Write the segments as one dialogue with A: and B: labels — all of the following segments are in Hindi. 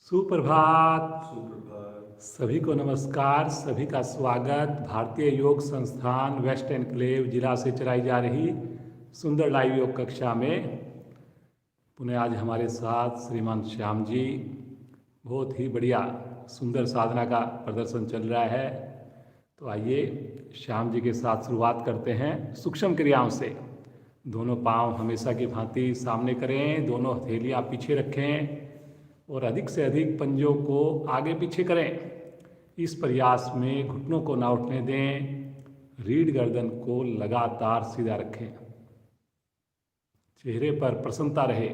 A: सुप्रभात।
B: सुप्रभात।
A: सभी को नमस्कार, सभी का स्वागत। भारतीय योग संस्थान वेस्ट एनक्लेव जिला से चलाई जा रही सुंदर लाइव योग कक्षा में पुनः आज हमारे साथ श्रीमान श्याम जी। बहुत ही बढ़िया सुंदर साधना का प्रदर्शन चल रहा है। तो आइए श्याम जी के साथ शुरुआत करते हैं सूक्ष्म क्रियाओं से। दोनों पांव हमेशा की भांति सामने करें, दोनों हथेलियां पीछे रखें और अधिक से अधिक पंजों को आगे पीछे करें। इस प्रयास में घुटनों को ना उठने दें, रीढ़ गर्दन को लगातार सीधा रखें, चेहरे पर प्रसन्नता रहे।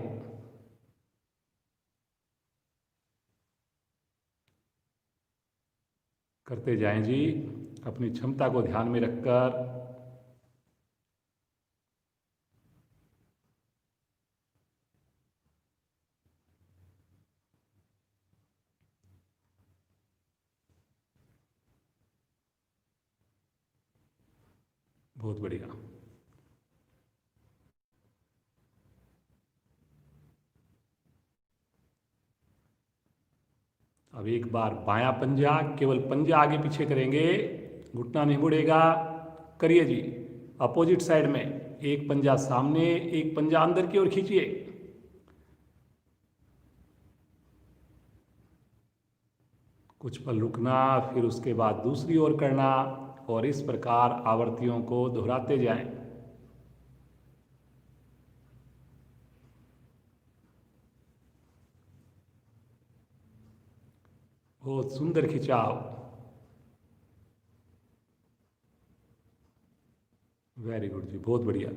A: करते जाएं जी, अपनी क्षमता को ध्यान में रखकर। बहुत बढ़िया। अब एक बार बायां पंजा, केवल पंजा आगे पीछे करेंगे, घुटना नहीं मुड़ेगा। करिए जी। अपोजिट साइड में एक पंजा सामने, एक पंजा अंदर की ओर खींचिए। कुछ पल रुकना, फिर उसके बाद दूसरी ओर करना और इस प्रकार आवृत्तियों को दोहराते जाएं। बहुत सुंदर खिंचाव। वेरी गुड जी, बहुत बढ़िया।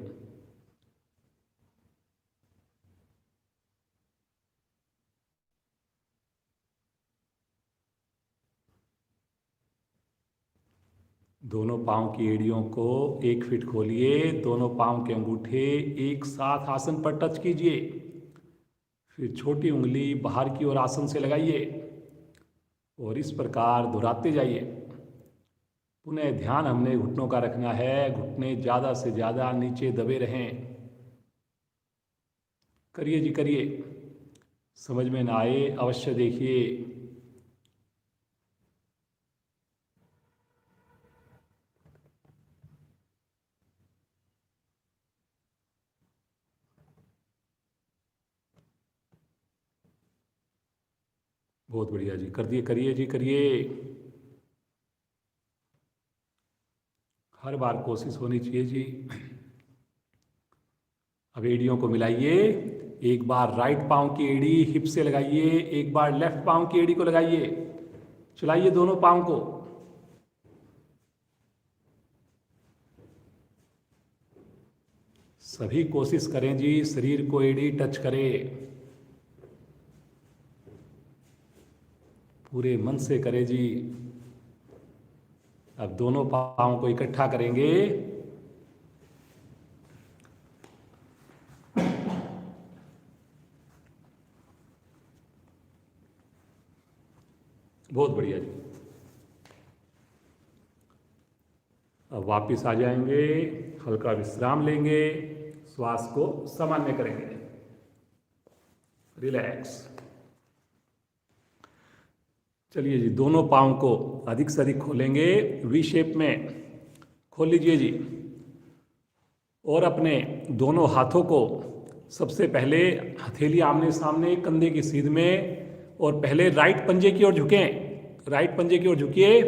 A: दोनों पांव की एड़ियों को 1 फीट खोलिए, दोनों पांव के अंगूठे एक साथ आसन पर टच कीजिए, फिर छोटी उंगली बाहर की ओर आसन से लगाइए और इस प्रकार दोहराते जाइए। पुनः ध्यान हमने घुटनों का रखना है, घुटने ज़्यादा से ज़्यादा नीचे दबे रहें। करिए जी, करिए। समझ में ना आए अवश्य देखिए। बहुत बढ़िया जी, कर दिए, करिए जी, करिए। हर बार कोशिश होनी चाहिए जी। अब एड़ियों को मिलाइए। एक बार राइट पांव की एड़ी हिप से लगाइए, एक बार लेफ्ट पांव की एड़ी को लगाइए। चलाइए दोनों पांव को। सभी कोशिश करें जी, शरीर को एड़ी टच करे। पूरे मन से करें जी। अब दोनों पांव को इकट्ठा करेंगे। बहुत बढ़िया जी। अब वापिस आ जाएंगे, हल्का विश्राम लेंगे, श्वास को सामान्य करेंगे। रिलैक्स। चलिए जी, दोनों पांव को अधिक से अधिक खोलेंगे, वी शेप में खोल लीजिए जी। और अपने दोनों हाथों को सबसे पहले हथेली आमने सामने, कंधे की सीध में, और पहले राइट पंजे की ओर झुकें। राइट पंजे की ओर झुकिए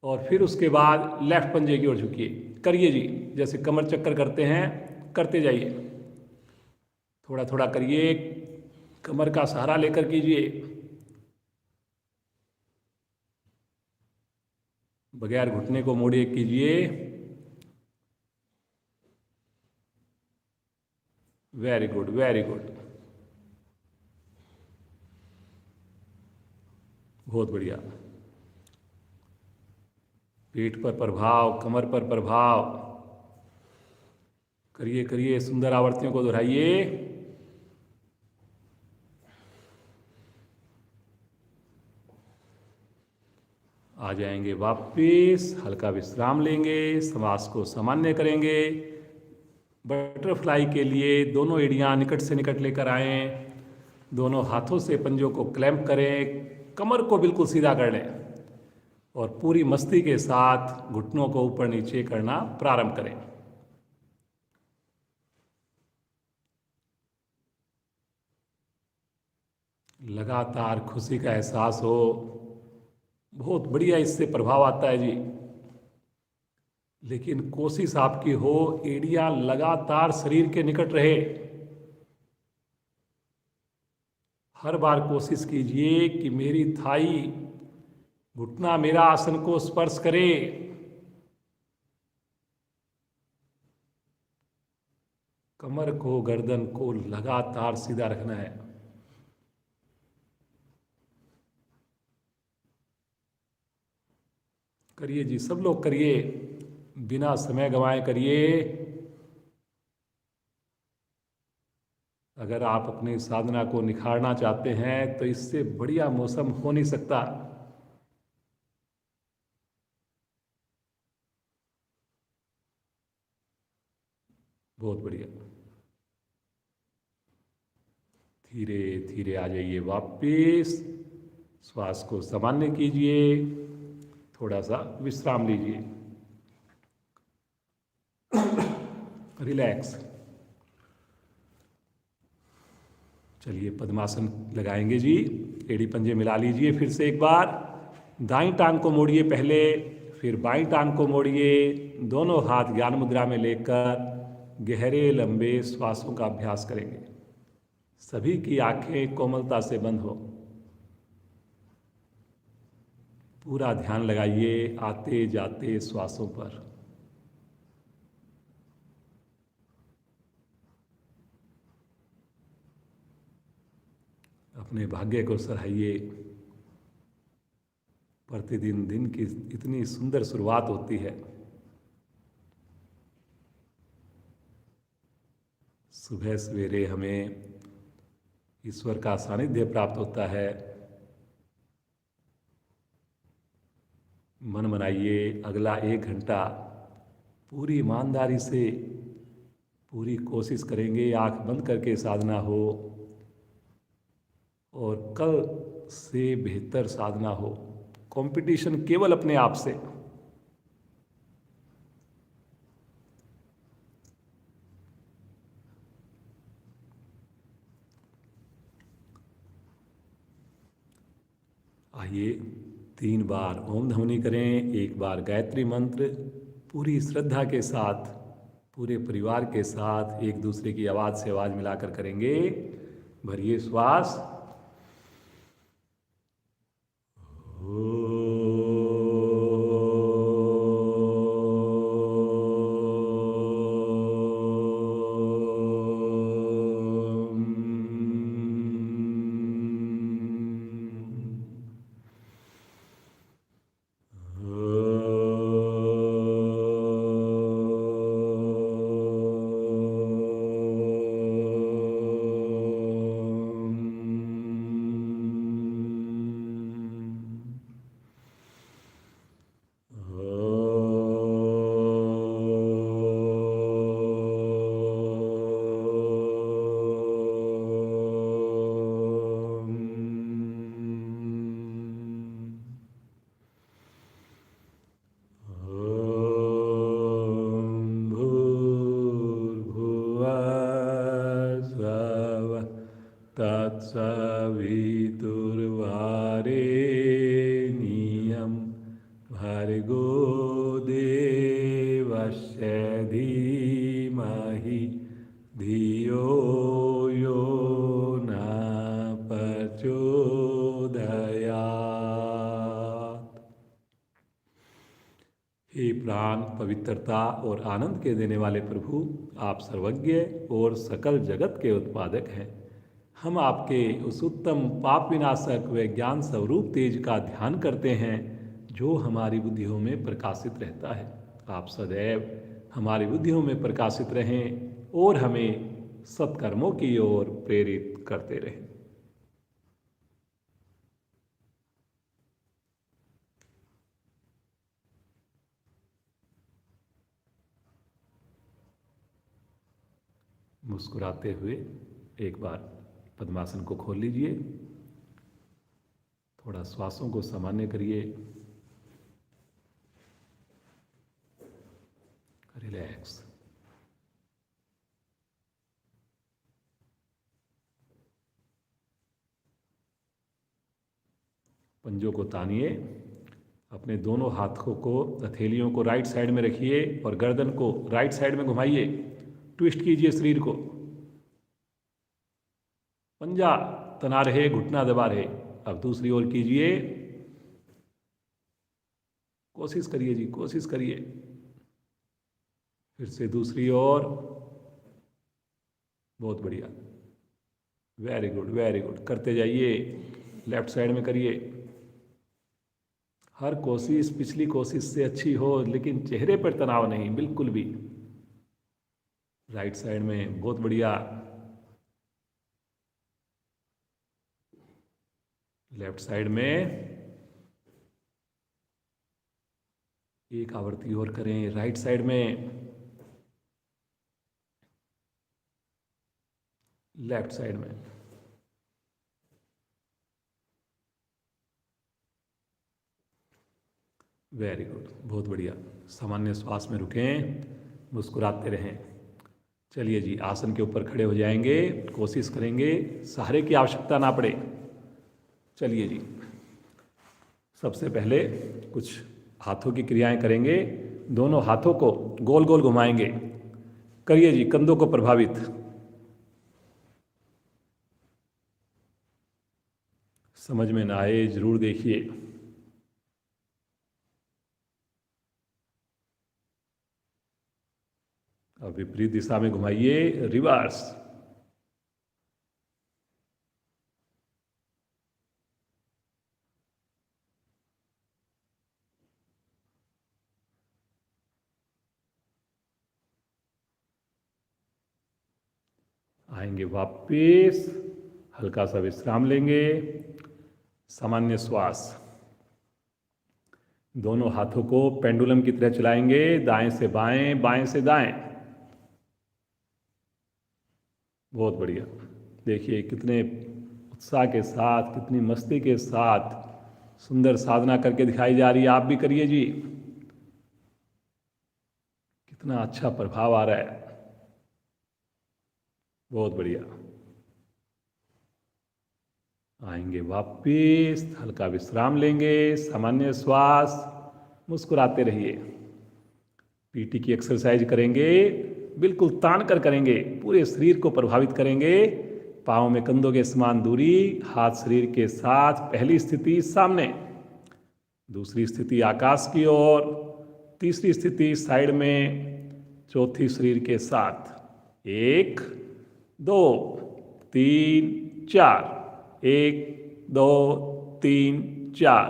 A: और फिर उसके बाद लेफ्ट पंजे की ओर झुकिए। करिए जी, जैसे कमर चक्कर करते हैं, करते जाइए। थोड़ा थोड़ा करिए, कमर का सहारा लेकर कीजिए, बगैर घुटने को मोड़े कीजिए। Very good, very good. बहुत बढ़िया। पेट पर प्रभाव, कमर पर प्रभाव। करिए करिए, सुंदर आवृत्तियों को दोहराइए। आ जाएंगे वापिस, हल्का विश्राम लेंगे, श्वास को सामान्य करेंगे। बटरफ्लाई के लिए दोनों एड़ियां निकट से निकट लेकर आएं, दोनों हाथों से पंजों को क्लैंप करें, कमर को बिल्कुल सीधा कर लें और पूरी मस्ती के साथ घुटनों को ऊपर नीचे करना प्रारंभ करें। लगातार खुशी का एहसास हो, बहुत बढ़िया इससे प्रभाव आता है जी। लेकिन कोशिश आपकी हो एड़ियां लगातार शरीर के निकट रहे। हर बार कोशिश कीजिए कि मेरी थाई, घुटना मेरा आसन को स्पर्श करे। कमर को, गर्दन को लगातार सीधा रखना है। करिए जी, सब लोग करिए, बिना समय गंवाए करिए। अगर आप अपनी साधना को निखारना चाहते हैं तो इससे बढ़िया मौसम हो नहीं सकता। बहुत बढ़िया। धीरे धीरे आ जाइए वापिस, श्वास को सामान्य कीजिए, थोड़ा सा विश्राम लीजिए, रिलैक्स। चलिए पद्मासन लगाएंगे जी। एड़ी पंजे मिला लीजिए फिर से एक बार। दाईं टांग को मोड़िए पहले, फिर बाईं टांग को मोड़िए। दोनों हाथ ज्ञान मुद्रा में लेकर गहरे लंबे श्वासों का अभ्यास करेंगे। सभी की आंखें कोमलता से बंद हो। पूरा ध्यान लगाइए आते जाते श्वासों पर। अपने भाग्य को सराहिए। प्रतिदिन दिन की इतनी सुंदर शुरुआत होती है। सुबह सवेरे हमें ईश्वर का सानिध्य प्राप्त होता है। मन बनाइए अगला 1 घंटा पूरी ईमानदारी से पूरी कोशिश करेंगे, आंख बंद करके साधना हो और कल से बेहतर साधना हो। कंपटीशन केवल अपने आप से। आइए 3 बार ओम ध्वनि करें, 1 बार गायत्री मंत्र। पूरी श्रद्धा के साथ पूरे परिवार के साथ एक दूसरे की आवाज़ से आवाज़ मिलाकर करेंगे। भरिए श्वास। तत्सवितुर्वरेण्यं भर्गो देवस्य धीमहि धियो यो न प्रचोदयात्। हे प्राण पवित्रता और आनंद के देने वाले प्रभु, आप सर्वज्ञ और सकल जगत के उत्पादक हैं। हम आपके उस उत्तम पाप विनाशक व ज्ञान स्वरूप तेज का ध्यान करते हैं जो हमारी बुद्धियों में प्रकाशित रहता है। आप सदैव हमारी बुद्धियों में प्रकाशित रहें और हमें सत्कर्मों की ओर प्रेरित करते रहें। मुस्कुराते हुए एक बार पद्मासन को खोल लीजिए, थोड़ा श्वासों को सामान्य करिए, रिलैक्स। पंजों को तानिए, अपने दोनों हाथों को, हथेलियों को राइट साइड में रखिए और गर्दन को राइट साइड में घुमाइए, ट्विस्ट कीजिए शरीर को। पंजा तना रहे, घुटना दबा रहे। अब दूसरी ओर कीजिए, कोशिश करिए जी, कोशिश करिए। फिर से दूसरी ओर, बहुत बढ़िया, वेरी गुड वेरी गुड, करते जाइए। लेफ्ट साइड में करिए। हर कोशिश पिछली कोशिश से अच्छी हो, लेकिन चेहरे पर तनाव नहीं, बिल्कुल भी। राइट साइड में बहुत बढ़िया, लेफ्ट साइड में एक आवृत्ति और करें। राइट साइड में, लेफ्ट साइड में, वेरी गुड, बहुत बढ़िया। सामान्य श्वास में रुकें, मुस्कुराते रहें। चलिए जी, आसन के ऊपर खड़े हो जाएंगे, कोशिश करेंगे सहारे की आवश्यकता ना पड़े। चलिए जी, सबसे पहले कुछ हाथों की क्रियाएं करेंगे। दोनों हाथों को गोल गोल घुमाएंगे। करिए जी, कंधों को प्रभावित। समझ में ना आए जरूर देखिए। अब विपरीत दिशा में घुमाइए, रिवर्स। आएंगे वापिस, हल्का सा विश्राम लेंगे, सामान्य श्वास। दोनों हाथों को पेंडुलम की तरह चलाएंगे, दाएं से बाएं, बाएं से दाएं। बहुत बढ़िया। देखिए कितने उत्साह के साथ, कितनी मस्ती के साथ सुंदर साधना करके दिखाई जा रही है। आप भी करिए जी, कितना अच्छा प्रभाव आ रहा है। बहुत बढ़िया। आएंगे वापिस, हल्का विश्राम लेंगे, सामान्य श्वास, मुस्कुराते रहिए। पीटी की एक्सरसाइज करेंगे, बिल्कुल तान कर करेंगे, पूरे शरीर को प्रभावित करेंगे। पाँव में कंधों के समान दूरी, हाथ शरीर के साथ। पहली स्थिति सामने, दूसरी स्थिति आकाश की ओर, तीसरी स्थिति साइड में, चौथी शरीर के साथ। 1 2 3 4, 1 2 3 4,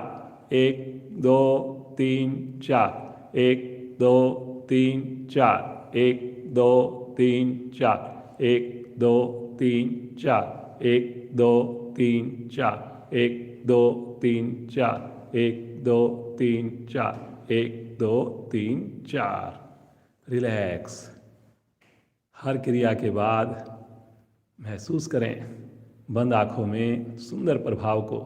A: 1 2 3 4, 1 2 3 4, 1 2 3 4, 1 2 3 4, 1 2 3 4, 1 2 3 4, 1 2 3 4, 1 2 3 4। रिलैक्स। हर क्रिया के बाद महसूस करें बंद आँखों में सुंदर प्रभाव को।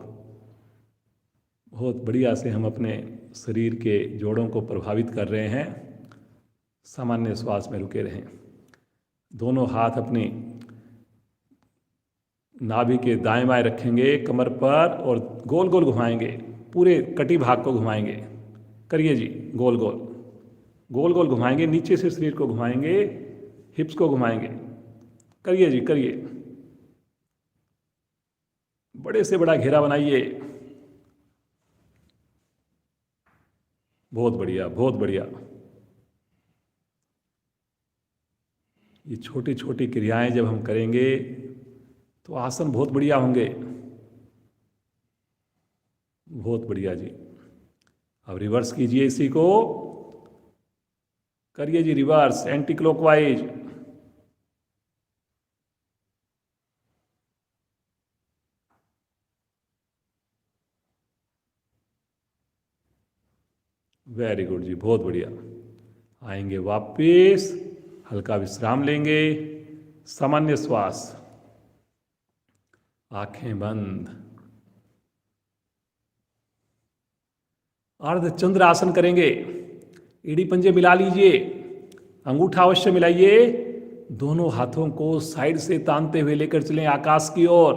A: बहुत बढ़िया से हम अपने शरीर के जोड़ों को प्रभावित कर रहे हैं। सामान्य श्वास में रुके रहें। दोनों हाथ अपनी नाभि के दाएं बाएं रखेंगे कमर पर और गोल गोल घुमाएंगे, पूरे कटी भाग को घुमाएंगे। करिए जी, गोल गोल गोल गोल घुमाएंगे, नीचे से शरीर को घुमाएंगे, हिप्स को घुमाएंगे। करिए जी, करिए। बड़े से बड़ा घेरा बनाइए। बहुत बढ़िया, बहुत बढ़िया। ये छोटी छोटी क्रियाएं जब हम करेंगे तो आसन बहुत बढ़िया होंगे। बहुत बढ़िया जी। अब रिवर्स कीजिए इसी को। करिए जी reverse, anticlockwise. Very good जी, बहुत बढ़िया। आएंगे वापिस, हल्का विश्राम लेंगे, सामान्य श्वास। आंखें बंद। अर्ध चंद्र आसन करेंगे। एड़ी पंजे मिला लीजिए, अंगूठा अवश्य मिलाइए। दोनों हाथों को साइड से तानते हुए लेकर चलें आकाश की ओर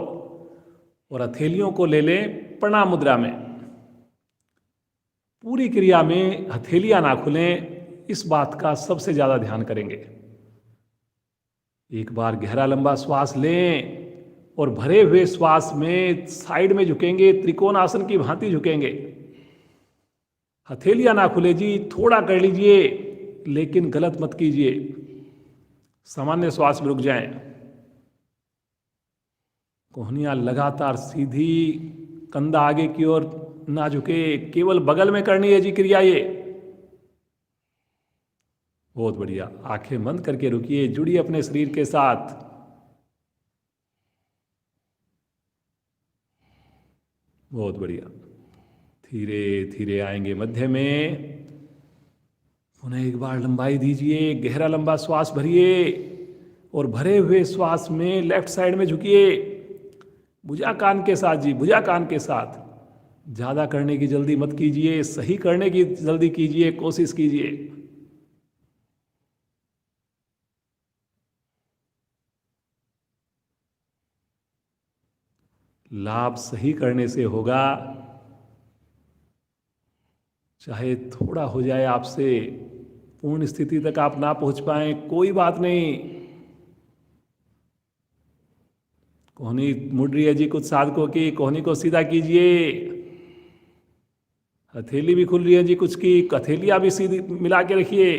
A: और हथेलियों को ले लें प्रणाम मुद्रा में। पूरी क्रिया में हथेलियां ना खुलें, इस बात का सबसे ज्यादा ध्यान करेंगे। एक बार गहरा लंबा श्वास लें और भरे हुए श्वास में साइड में झुकेंगे, त्रिकोण आसन की भांति झुकेंगे। हथेलियां ना खुले जी, थोड़ा कर लीजिए लेकिन गलत मत कीजिए। सामान्य श्वास में रुक जाएं। कोहनियां लगातार सीधी, कंधा आगे की ओर ना झुके, केवल बगल में करनी है जी क्रिया ये। बहुत बढ़िया। आंखें बंद करके रुकिए, जुड़िए अपने शरीर के साथ। बहुत बढ़िया। धीरे धीरे आएंगे मध्य में। पुनः एक बार लंबाई दीजिए, गहरा लंबा श्वास भरिए और भरे हुए श्वास में लेफ्ट साइड में झुकिए, भुजा कान के साथ जी, भुजा कान के साथ। ज्यादा करने की जल्दी मत कीजिए, सही करने की जल्दी कीजिए, कोशिश कीजिए। लाभ सही करने से होगा, चाहे थोड़ा हो जाए आपसे, पूर्ण स्थिति तक आप ना पहुंच पाए कोई बात नहीं। कोहनी मुड़ रही है जी कुछ साधकों की, कोहनी को सीधा कीजिए। हथेली भी खुल रही है जी कुछ की, हथेलियां भी सीधी मिला के रखिए।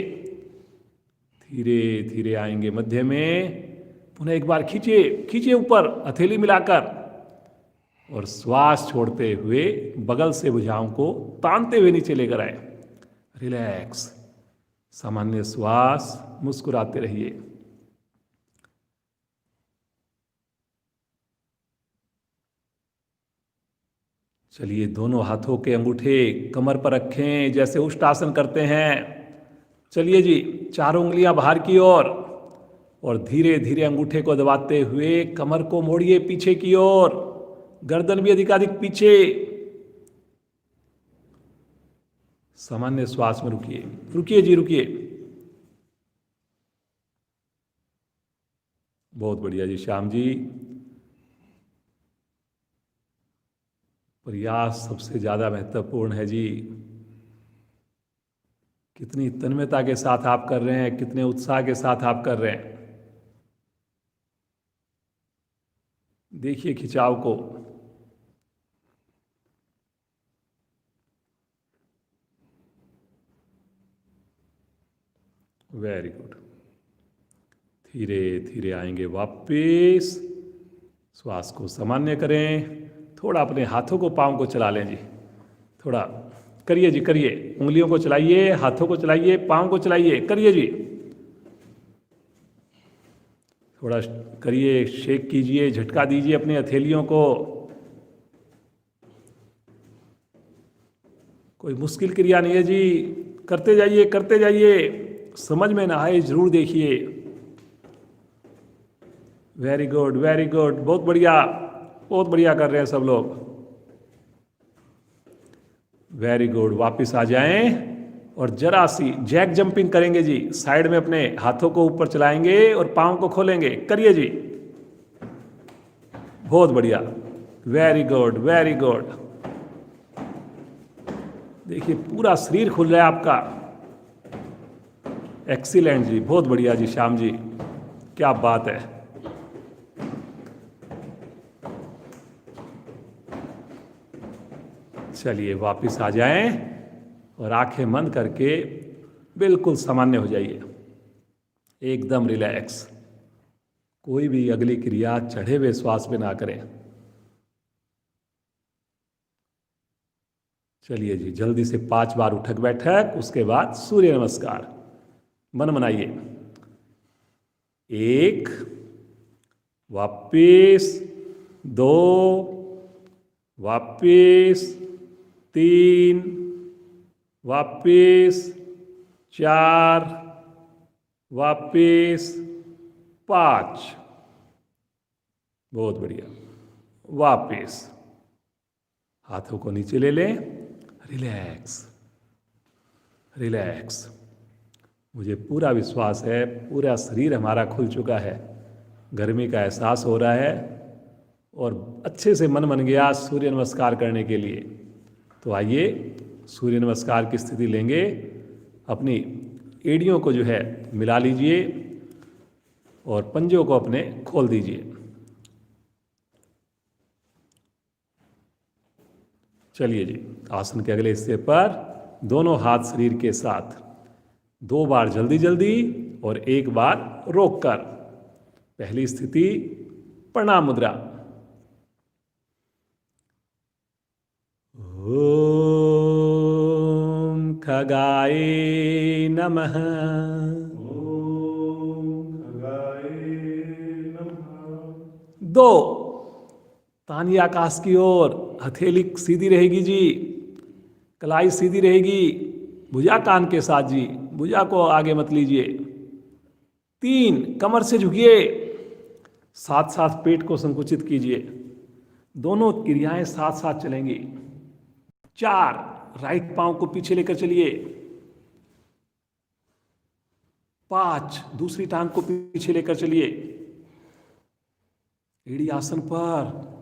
A: धीरे धीरे आएंगे मध्य में। पुनः एक बार खींचिए, खींचिए ऊपर हथेली मिलाकर और श्वास छोड़ते हुए बगल से भुजाओं को तानते हुए नीचे लेकर आए। रिलैक्स, सामान्य श्वास, मुस्कुराते रहिए। चलिए, दोनों हाथों के अंगूठे कमर पर रखें जैसे उष्ट आसन करते हैं। चलिए जी, चारों उंगलियां बाहर की ओर और धीरे धीरे अंगूठे को दबाते हुए कमर को मोड़िए पीछे की ओर, गर्दन भी अधिकाधिक पीछे। सामान्य श्वास में रुकिए, रुकिए जी, रुकिए। बहुत बढ़िया जी श्याम जी। प्रयास सबसे ज्यादा महत्वपूर्ण है जी। कितनी तन्मयता के साथ आप कर रहे हैं, कितने उत्साह के साथ आप कर रहे हैं। देखिए खिंचाव को। Very good. धीरे धीरे आएंगे वापिस। श्वास को सामान्य करें। थोड़ा अपने हाथों को, पांव को चला लें जी। थोड़ा करिए जी, करिए। उंगलियों को चलाइए, हाथों को चलाइए, पांव को चलाइए, करिए जी। थोड़ा करिए, शेक कीजिए, झटका दीजिए अपनी हथेलियों को। कोई मुश्किल क्रिया नहीं है जी, करते जाइए, करते जाइए। समझ में ना आए जरूर देखिए। वेरी गुड, वेरी गुड, बहुत बढ़िया, बहुत बढ़िया कर रहे हैं सब लोग। Very good. वापिस आ जाएं और जरा सी जैक जंपिंग करेंगे जी। साइड में अपने हाथों को ऊपर चलाएंगे और पांव को खोलेंगे। करिए जी, बहुत बढ़िया। Very good, very good. देखिए पूरा शरीर खुल रहा है आपका। एक्सीलेंट जी, बहुत बढ़िया जी श्याम जी, क्या बात है। चलिए वापिस आ जाएं और आंखें बंद करके बिल्कुल सामान्य हो जाइए, एकदम रिलैक्स। कोई भी अगली क्रिया चढ़े हुए श्वास में ना करें। चलिए जी, जल्दी से 5 बार उठक बैठक, उसके बाद सूर्य नमस्कार। मन बनाइए। 1, वापिस 2, वापिस 3, वापिस 4, वापिस 5। बहुत बढ़िया। वापिस हाथों को नीचे ले लें, रिलैक्स रिलैक्स। मुझे पूरा विश्वास है पूरा शरीर हमारा खुल चुका है, गर्मी का एहसास हो रहा है और अच्छे से मन बन गया सूर्य नमस्कार करने के लिए। तो आइए सूर्य नमस्कार की स्थिति लेंगे, अपनी एड़ियों को जो है मिला लीजिए और पंजों को अपने खोल दीजिए। चलिए जी, आसन के अगले हिस्से पर दोनों हाथ शरीर के साथ 2 बार जल्दी जल्दी और 1 बार रोककर। पहली स्थिति प्रणाम मुद्रा। ओम खगाय नमः।
B: ओम खगाय नमः।
A: 2 तानी आकाश की ओर, हथेली सीधी रहेगी जी, कलाई सीधी रहेगी, भुजा कान के साथ जी, भुजा को आगे मत लीजिए। 3 कमर से झुकिए, साथ साथ पेट को संकुचित कीजिए, दोनों क्रियाएं साथ साथ चलेंगी। 4 राइट पांव को पीछे लेकर चलिए। 5 दूसरी टांग को पीछे लेकर चलिए। एड़ी आसन पर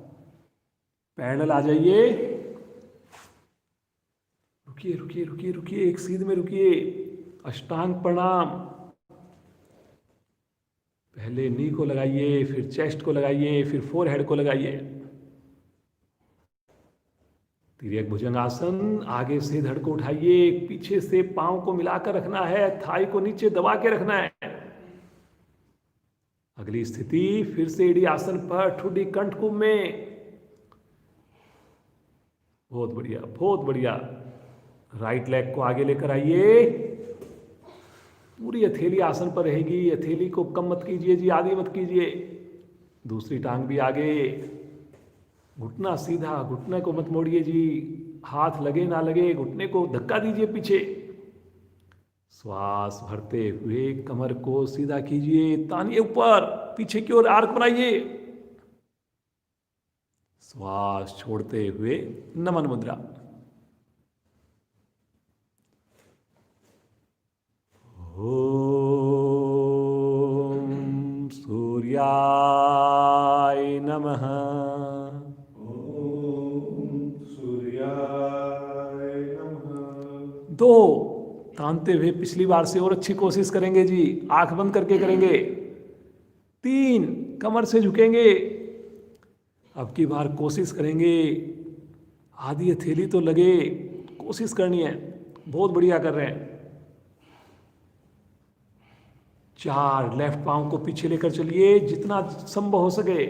A: पैरेलल आ जाइए। रुकिए रुकिए रुकिए रुकिए, एक सीध में रुकिए। अष्टांग प्रणाम। पहले नी को लगाइए, फिर चेस्ट को लगाइए, फिर फोरहेड को लगाइए। तिर्यक भुजंगासन, आगे से धड़ को उठाइए, पीछे से पांव को मिलाकर रखना है, थाई को नीचे दबा के रखना है। अगली स्थिति फिर से एड़ी आसन पर, ठुड्डी कंठ कुंभ में। बहुत बढ़िया बहुत बढ़िया। राइट लेग को आगे लेकर आइए, पूरी हथेली आसन पर रहेगी, हथेली को कम मत कीजिए जी, आधी मत कीजिए। दूसरी टांग भी आगे, घुटना सीधा, घुटने को मत मोड़िए जी, हाथ लगे ना लगे, घुटने को धक्का दीजिए पीछे। श्वास भरते हुए कमर को सीधा कीजिए, तानिए ऊपर, पीछे की ओर आर्क बनाइए। श्वास छोड़ते हुए नमन मुद्रा। ओम सूर्याय नमः।
B: ओम सूर्याय नमः।
A: 2 तानते हुए पिछली बार से और अच्छी कोशिश करेंगे जी, आंख बंद करके करेंगे। 3 कमर से झुकेंगे। अब की बार कोशिश करेंगे, आधी हथेली तो लगे, कोशिश करनी है। बहुत बढ़िया कर रहे हैं। 4 लेफ्ट पांव को पीछे लेकर चलिए, जितना संभव हो सके।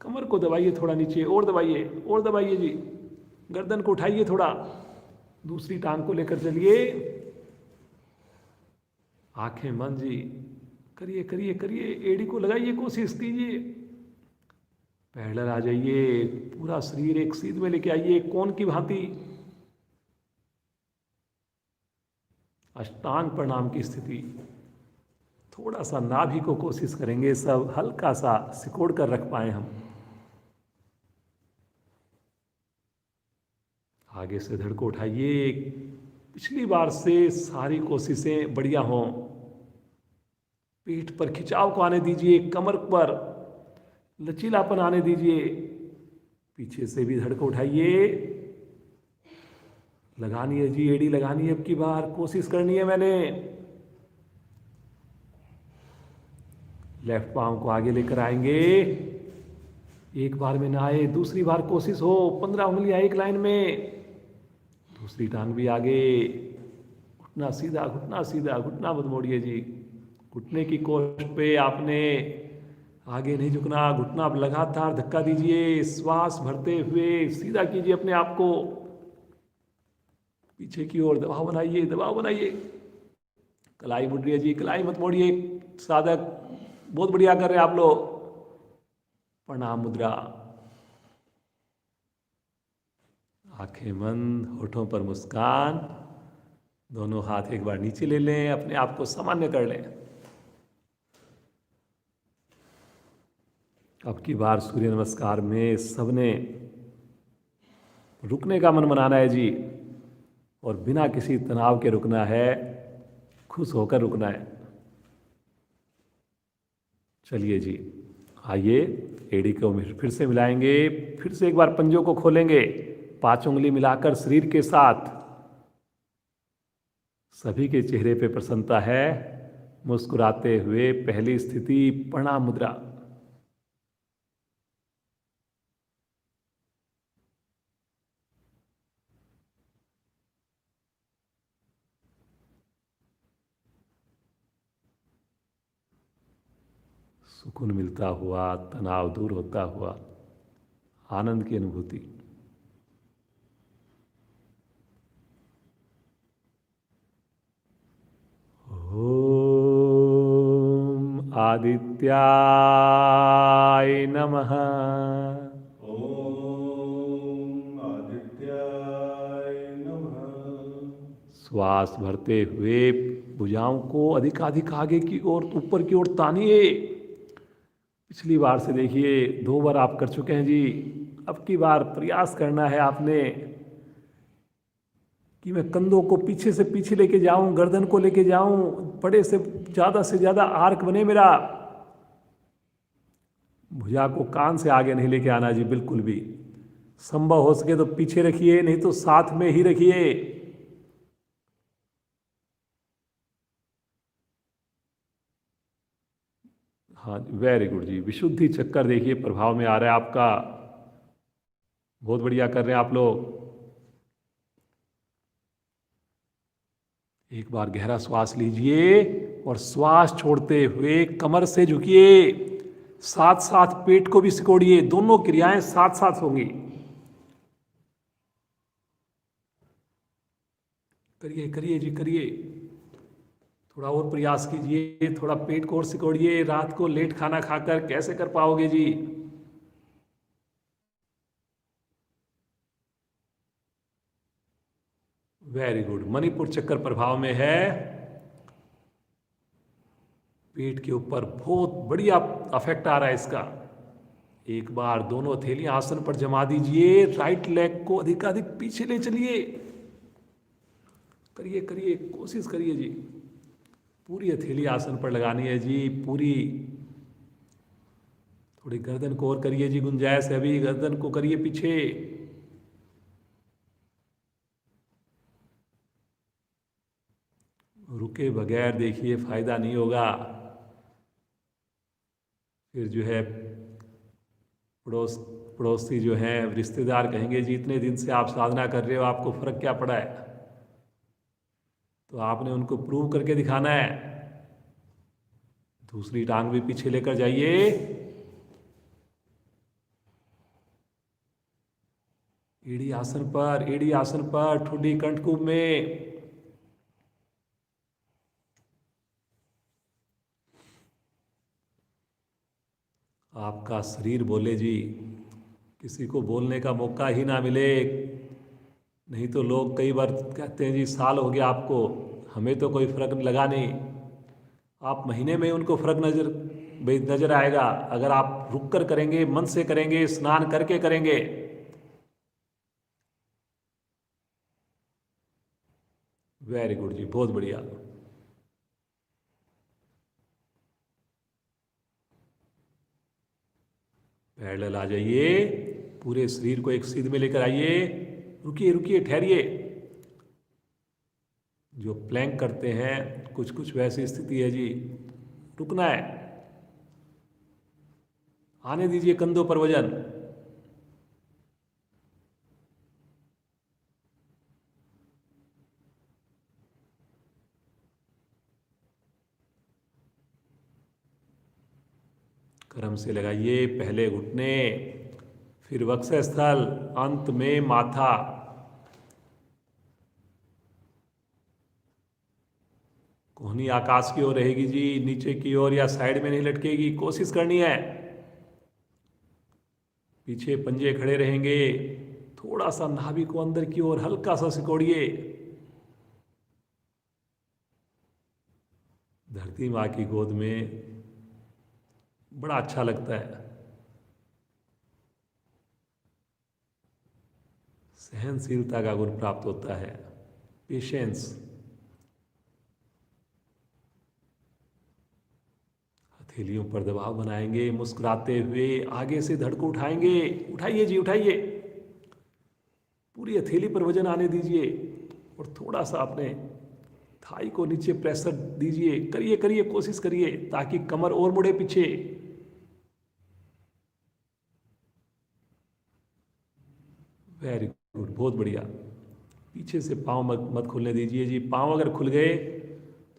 A: कमर को दबाइए थोड़ा नीचे, और दबाइए जी। गर्दन को उठाइए थोड़ा, दूसरी टांग को लेकर चलिए। आंखें बंद जी, करिए करिए करिए, एड़ी को लगाइए, कोशिश कीजिए। पैरेलल आ जाइए, पूरा शरीर एक सीध में लेके आइए, कोन की भांति। अष्टांग प्रणाम की स्थिति। थोड़ा सा नाभि को कोशिश करेंगे, सब हल्का सा सिकोड़ कर रख पाए हम। आगे से धड़ को उठाइए, पिछली बार से सारी कोशिशें बढ़िया हों। पीठ पर खिंचाव को आने दीजिए, कमर पर लचीलापन आने दीजिए। पीछे से भी धड़ को उठाइए, लगानी है जी, एड़ी लगानी है। अब की बार कोशिश करनी है मैंने। लेफ्ट पांव को आगे लेकर आएंगे, एक बार में ना आए, दूसरी बार कोशिश हो। 15 उंगलियां एक लाइन में, दूसरी टांग भी आगे। घुटना सीधा, घुटना सीधा, घुटना मत मोड़िए जी। घुटने की कोष्ठ पे आपने आगे नहीं झुकना, घुटना लगातार धक्का दीजिए। श्वास भरते हुए सीधा कीजिए अपने आप को, पीछे की ओर दबाव बनाइए। कलाई मुड़ रही है जी, कलाई मत मोड़िए। साधक बहुत बढ़िया कर रहे हैं आप लोग। प्रणाम मुद्रा। आंखें बंद, होठों पर मुस्कान। दोनों हाथ एक बार नीचे ले लें, अपने आप को सामान्य कर लें। अब की बार सूर्य नमस्कार में सबने रुकने का मन बनाना है जी, और बिना किसी तनाव के रुकना है, खुश होकर रुकना है। चलिए जी, आइए एड़ी को फिर से मिलाएंगे, फिर से एक बार पंजों को खोलेंगे, 5 उंगली मिलाकर शरीर के साथ। सभी के चेहरे पे प्रसन्नता है, मुस्कुराते हुए पहली स्थिति प्रणाम मुद्रा। सुकून मिलता हुआ, तनाव दूर होता हुआ, आनंद की अनुभूति। ओम आदित्याय नमः।
B: ओम आदित्याय नमः।
A: श्वास भरते हुए भुजाओं को अधिकाधिक आगे की ओर, ऊपर की ओर तानिए। पिछली बार से देखिए 2 बार आप कर चुके हैं जी। अब की बार प्रयास करना है आपने कि मैं कंधों को पीछे से पीछे लेके जाऊं, गर्दन को लेके जाऊं, बड़े से ज़्यादा आर्क बने मेरा। भुजा को कान से आगे नहीं लेके आना जी, बिल्कुल भी। संभव हो सके तो पीछे रखिए, नहीं तो साथ में ही रखिए। हाँ, वेरी गुड जी। विशुद्धि चक्कर देखिए प्रभाव में आ रहा है आपका। बहुत बढ़िया कर रहे हैं आप लोग। एक बार गहरा श्वास लीजिए और श्वास छोड़ते हुए कमर से झुकिए, साथ साथ पेट को भी सिकोड़िए। दोनों क्रियाएं साथ साथ होंगी। करिए करिए जी, करिए। थोड़ा और प्रयास कीजिए, थोड़ा पेट को और सिकोड़िए। रात को लेट खाना खाकर कैसे कर पाओगे जी। Very good. मणिपुर चक्कर प्रभाव में है। पेट के ऊपर बहुत बढ़िया अफेक्ट आ रहा है इसका। एक बार दोनों हथेलियां आसन पर जमा दीजिए, राइट लेग को अधिकाधिक पीछे ले चलिए। करिए करिए, कोशिश करिए जी। पूरी हथेली आसन पर लगानी है जी, पूरी। थोड़ी गर्दन को और करिए जी, गुंजाइश है अभी। गर्दन को करिए पीछे। रुके बगैर देखिए फायदा नहीं होगा। फिर जो है पड़ोसी जो हैं, रिश्तेदार कहेंगे जी इतने दिन से आप साधना कर रहे हो, आपको फर्क क्या पड़ा है। तो आपने उनको प्रूव करके दिखाना है। दूसरी टांग भी पीछे लेकर जाइए। एड़ी आसन पर, एड़ी आसन पर, ठुड्डी कंठकूप में। आपका शरीर बोले जी, किसी को बोलने का मौका ही ना मिले। नहीं तो लोग कई बार कहते हैं जी साल हो गया आपको, हमें तो कोई फर्क लगा नहीं। आप महीने में उनको फर्क नजर आएगा अगर आप रुक कर करेंगे, मन से करेंगे, स्नान करके करेंगे। वेरी गुड जी, बहुत बढ़िया। पैरेलल आ जाइए, पूरे शरीर को एक सीध में लेकर आइए। रुकिए रुकिए, ठहरिए। जो प्लैंक करते हैं कुछ कुछ वैसी स्थिति है जी, रुकना है। आने दीजिए कंधों पर वजन। क्रम से लगाइए, पहले घुटने, फिर वक्षस्थल, अंत में माथा। कोहनी आकाश की ओर रहेगी जी, नीचे की ओर या साइड में नहीं लटकेगी। कोशिश करनी है। पीछे पंजे खड़े रहेंगे। थोड़ा सा नाभि को अंदर की ओर हल्का सा सिकोड़िए। धरती माँ की गोद में बड़ा अच्छा लगता है। सहनशीलता का गुण प्राप्त होता है, पेशेंस। हथेलियों पर दबाव बनाएंगे, मुस्कुराते हुए आगे से धड़ को उठाएंगे। उठाइए जी, उठाइए, पूरी हथेली पर वजन आने दीजिए और थोड़ा सा अपने थाई को नीचे प्रेशर दीजिए। करिए करिए, कोशिश करिए ताकि कमर और मुड़े पीछे। वेरी गुड, बहुत बढ़िया। पीछे से पाँव मत खुलने दीजिए जी। पाँव अगर खुल गए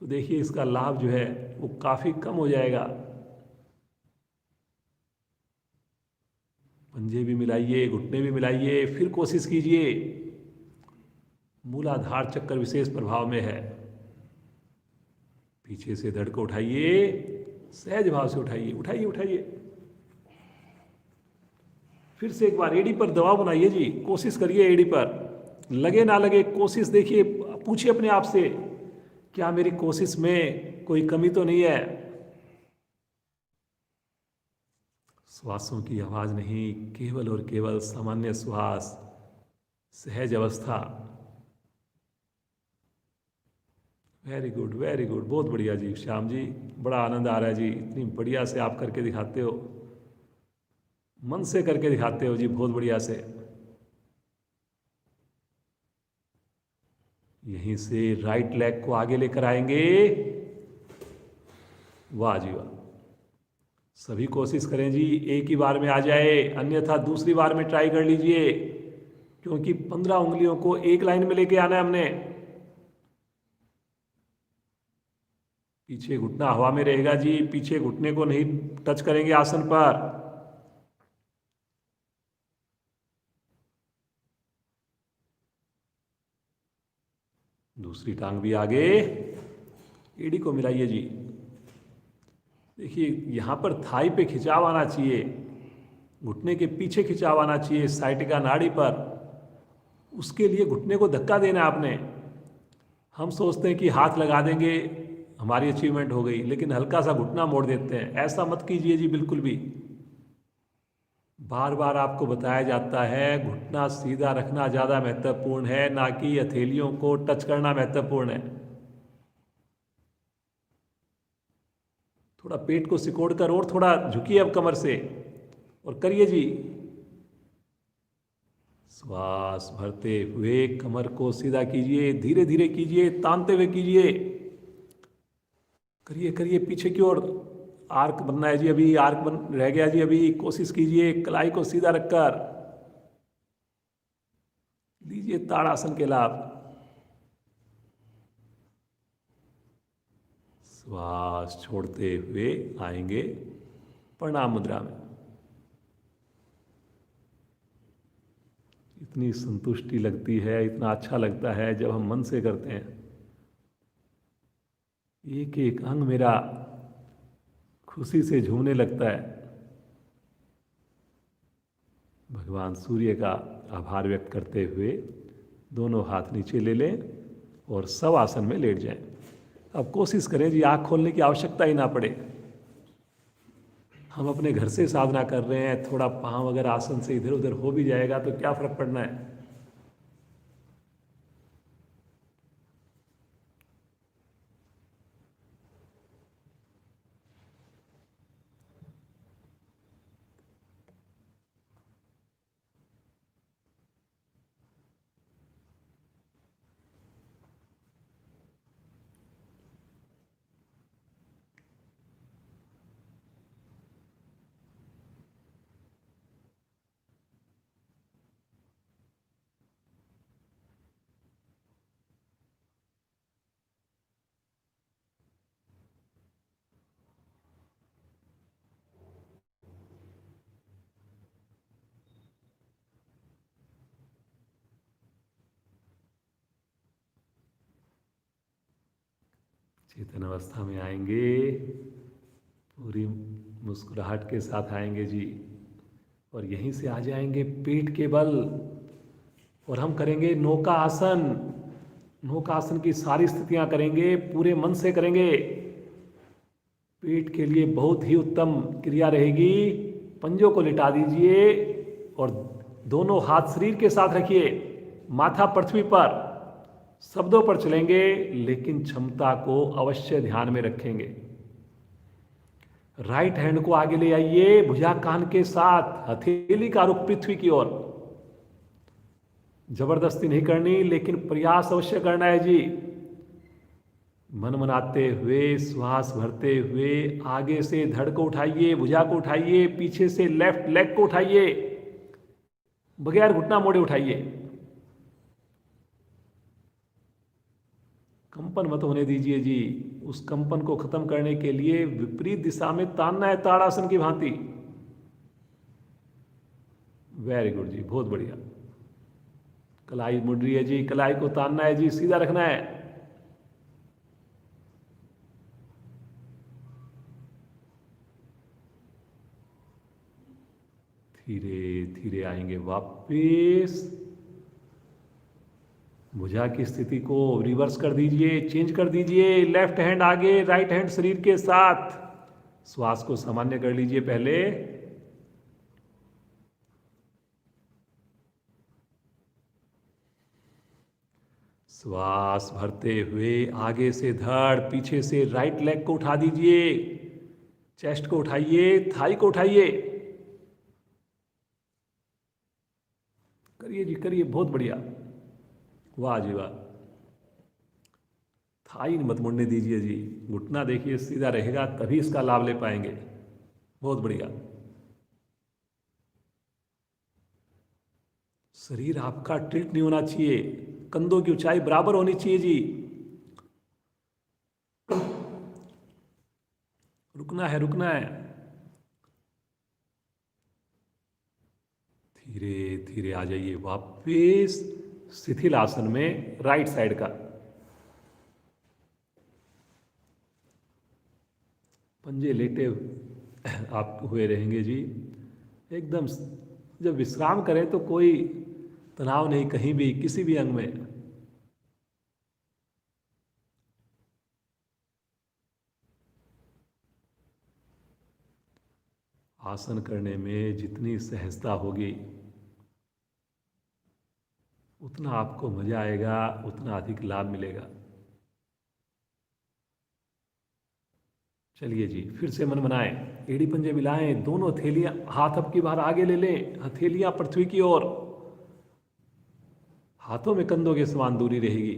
A: तो देखिए इसका लाभ जो है वो काफ़ी कम हो जाएगा। पंजे भी मिलाइए, घुटने भी मिलाइए, फिर कोशिश कीजिए। मूलाधार चक्कर विशेष प्रभाव में है। पीछे से धड़ को उठाइए, सहज भाव से उठाइए, उठाइए उठाइए। फिर से एक बार एड़ी पर दबाव बनाइए जी, कोशिश करिए एड़ी पर। लगे ना लगे कोशिश देखिए, पूछिए अपने आप से, क्या मेरी कोशिश में कोई कमी तो नहीं है? श्वासों की आवाज नहीं, केवल और केवल सामान्य श्वास, सहज अवस्था। वेरी गुड, वेरी गुड, बहुत बढ़िया जी श्याम जी, बड़ा आनंद आ रहा है जी। इतनी बढ़िया से आप करके दिखाते हो, मन से करके दिखाते हो जी, बहुत बढ़िया से। यहीं से राइट लेग को आगे लेकर आएंगे। वाह जी वाह। सभी कोशिश करें जी, एक ही बार में आ जाए, अन्यथा दूसरी बार में ट्राई कर लीजिए, क्योंकि 15 उंगलियों को एक लाइन में लेके आना है हमने। पीछे घुटना हवा में रहेगा जी, पीछे घुटने को नहीं टच करेंगे आसन पर। दूसरी टांग भी आगे, एड़ी को मिलाइए जी। देखिए यहां पर थाई पे खिंचाव आना चाहिए, घुटने के पीछे खिंचाव आना चाहिए, साइटिका नाड़ी पर। उसके लिए घुटने को धक्का देना है आपने। हम सोचते हैं कि हाथ लगा देंगे हमारी अचीवमेंट हो गई, लेकिन हल्का सा घुटना मोड़ देते हैं। ऐसा मत कीजिए जी, बिल्कुल भी। बार बार आपको बताया जाता है घुटना सीधा रखना ज़्यादा महत्वपूर्ण है, ना कि हथेलियों को टच करना महत्वपूर्ण है। थोड़ा पेट को सिकोड़ कर और थोड़ा झुकिए अब कमर से, और करिए जी। श्वास भरते हुए कमर को सीधा कीजिए, धीरे धीरे कीजिए, तानते हुए कीजिए। करिए करिए, पीछे की ओर आर्क बनना है जी, अभी आर्क बन रह गया जी। अभी कोशिश कीजिए कलाई को सीधा रखकर, लीजिए ताड़ासन के लाभ। श्वास छोड़ते हुए आएंगे प्रणाम मुद्रा में। इतनी संतुष्टि लगती है, इतना अच्छा लगता है जब हम मन से करते हैं। एक एक अंग मेरा खुशी से झूमने लगता है। भगवान सूर्य का आभार व्यक्त करते हुए दोनों हाथ नीचे ले लें और शव आसन में लेट जाएं। अब कोशिश करें जी आँख खोलने की आवश्यकता ही ना पड़े। हम अपने घर से साधना कर रहे हैं, थोड़ा पाँव अगर आसन से इधर उधर हो भी जाएगा तो क्या फर्क पड़ना है। चेतन अवस्था में आएंगे, पूरी मुस्कुराहट के साथ आएंगे जी, और यहीं से आ जाएंगे पेट के बल, और हम करेंगे नौका आसन। नौका आसन की सारी स्थितियां करेंगे, पूरे मन से करेंगे। पेट के लिए बहुत ही उत्तम क्रिया रहेगी। पंजों को लिटा दीजिए और दोनों हाथ शरीर के साथ रखिए। माथा पृथ्वी पर, शब्दों पर चलेंगे लेकिन क्षमता को अवश्य ध्यान में रखेंगे। राइट हैंड को आगे ले आइए, भुजा कान के साथ, हथेली का रुख पृथ्वी की ओर। जबरदस्ती नहीं करनी लेकिन प्रयास अवश्य करना है जी। मन मनाते हुए, श्वास भरते हुए आगे से धड़ को उठाइए, भुजा को उठाइए, पीछे से लेफ्ट लेग को उठाइए, बगैर घुटना मोड़े उठाइए। कंपन मत होने दीजिए जी। उस कंपन को खत्म करने के लिए विपरीत दिशा में तानना है, ताड़ासन की भांति। वेरी गुड जी, बहुत बढ़िया। कलाई मुड़ रही है जी, कलाई को तानना है जी, सीधा रखना है। धीरे धीरे आएंगे वापिस। भुजा की स्थिति को रिवर्स कर दीजिए, चेंज कर दीजिए। लेफ्ट हैंड आगे, राइट हैंड शरीर के साथ। श्वास को सामान्य कर लीजिए पहले। श्वास भरते हुए आगे से धड़, पीछे से राइट लेग को उठा दीजिए, चेस्ट को उठाइए, थाई को उठाइए। करिए जी, करिए, बहुत बढ़िया, वाह जी वाह। थाई मत मुड़ने दीजिए जी, घुटना देखिए सीधा रहेगा तभी इसका लाभ ले पाएंगे। बहुत बढ़िया। शरीर आपका टिल्ट नहीं होना चाहिए, कंधों की ऊंचाई बराबर होनी चाहिए जी। रुकना है, रुकना है। धीरे धीरे आ जाइए वापिस शिथिल आसन में, राइट साइड का। पंजे लेटे आप हुए रहेंगे जी एकदम। जब विश्राम करें तो कोई तनाव नहीं कहीं भी, किसी भी अंग में। आसन करने में जितनी सहजता होगी उतना आपको मजा आएगा, उतना अधिक लाभ मिलेगा। चलिए जी, फिर से मन बनाएं, एड़ी पंजे मिलाएं, दोनों हथेलियां, हाथ अब की बार आगे ले लें, हथेलियां पृथ्वी की ओर। हाथों में कंधों के समान दूरी रहेगी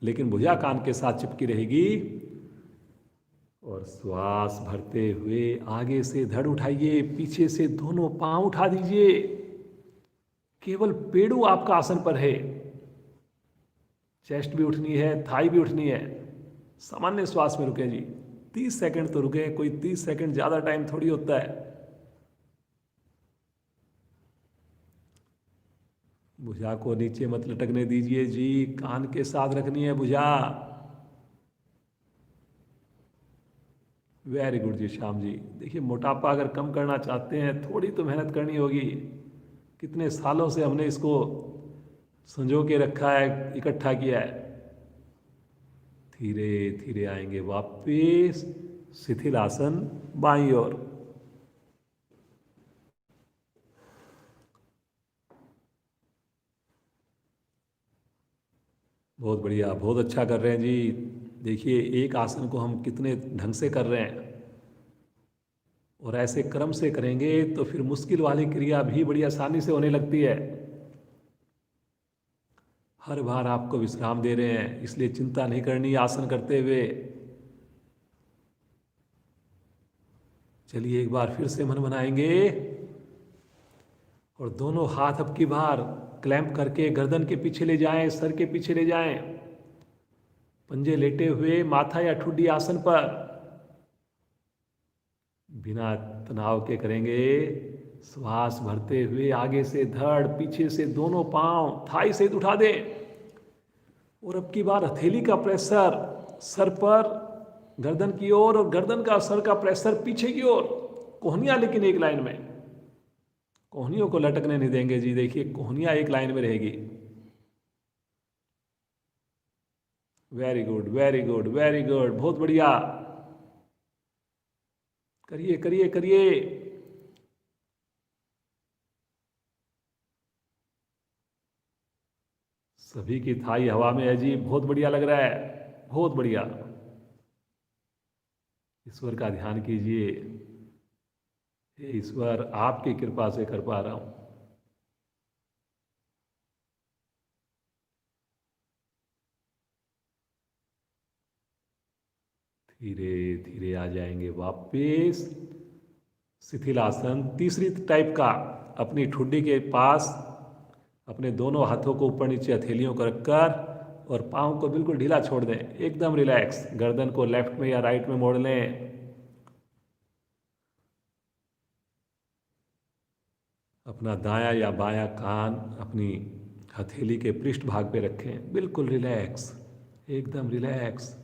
A: लेकिन भुजा कान के साथ चिपकी रहेगी। और श्वास भरते हुए आगे से धड़ उठाइए, पीछे से दोनों पांव उठा दीजिए। केवल पेड़ू आपका आसन पर है। चेस्ट भी उठनी है, थाई भी उठनी है। सामान्य श्वास में रुके जी, 30 सेकंड तो रुके, कोई 30 सेकंड ज्यादा टाइम थोड़ी होता है। भुजा को नीचे मत लटकने दीजिए जी, कान के साथ रखनी है भुजा। वेरी गुड जी श्याम जी। देखिए, मोटापा अगर कम करना चाहते हैं थोड़ी तो मेहनत करनी होगी। कितने सालों से हमने इसको संजो के रखा है, इकट्ठा किया है। धीरे धीरे आएंगे वापिस शिथिल आसन बाईं ओर। बहुत बढ़िया, बहुत अच्छा कर रहे हैं जी। देखिए, एक आसन को हम कितने ढंग से कर रहे हैं और ऐसे क्रम से करेंगे तो फिर मुश्किल वाली क्रिया भी बड़ी आसानी से होने लगती है। हर बार आपको विश्राम दे रहे हैं, इसलिए चिंता नहीं करनी आसन करते हुए। चलिए एक बार फिर से मन बनाएंगे और दोनों हाथ अब की बार क्लैंप करके गर्दन के पीछे ले जाएं, सर के पीछे ले जाएं। पंजे लेटे हुए माथा या ठुड्डी आसन पर बिना तनाव के करेंगे। श्वास भरते हुए आगे से धड़, पीछे से दोनों पांव, थाई सहित उठा दें। और अब की बार हथेली का प्रेशर सर पर, गर्दन की ओर, और गर्दन का सर का प्रेशर पीछे की ओर। कोहनियां लेकिन एक लाइन में, कोहनियों को लटकने नहीं देंगे जी। देखिए, कोहनियां एक लाइन में रहेगी। Very good, very good, very good, बहुत बढ़िया। करिए करिए करिए। सभी की थाई हवा में है जी, बहुत बढ़िया लग रहा है, बहुत बढ़िया। ईश्वर का ध्यान कीजिए, हे ईश्वर आपकी कृपा से कर पा रहा हूं। धीरे धीरे आ जाएंगे वापिस शिथिलासन, तीसरी टाइप का। अपनी ठुड्डी के पास अपने दोनों हाथों को ऊपर नीचे हथेलियों को रखकर और पाँव को बिल्कुल ढीला छोड़ दें, एकदम रिलैक्स। गर्दन को लेफ्ट में या राइट में मोड़ लें। अपना दायां या बायां कान अपनी हथेली के पृष्ठ भाग पे रखें, बिल्कुल रिलैक्स, एकदम रिलैक्स।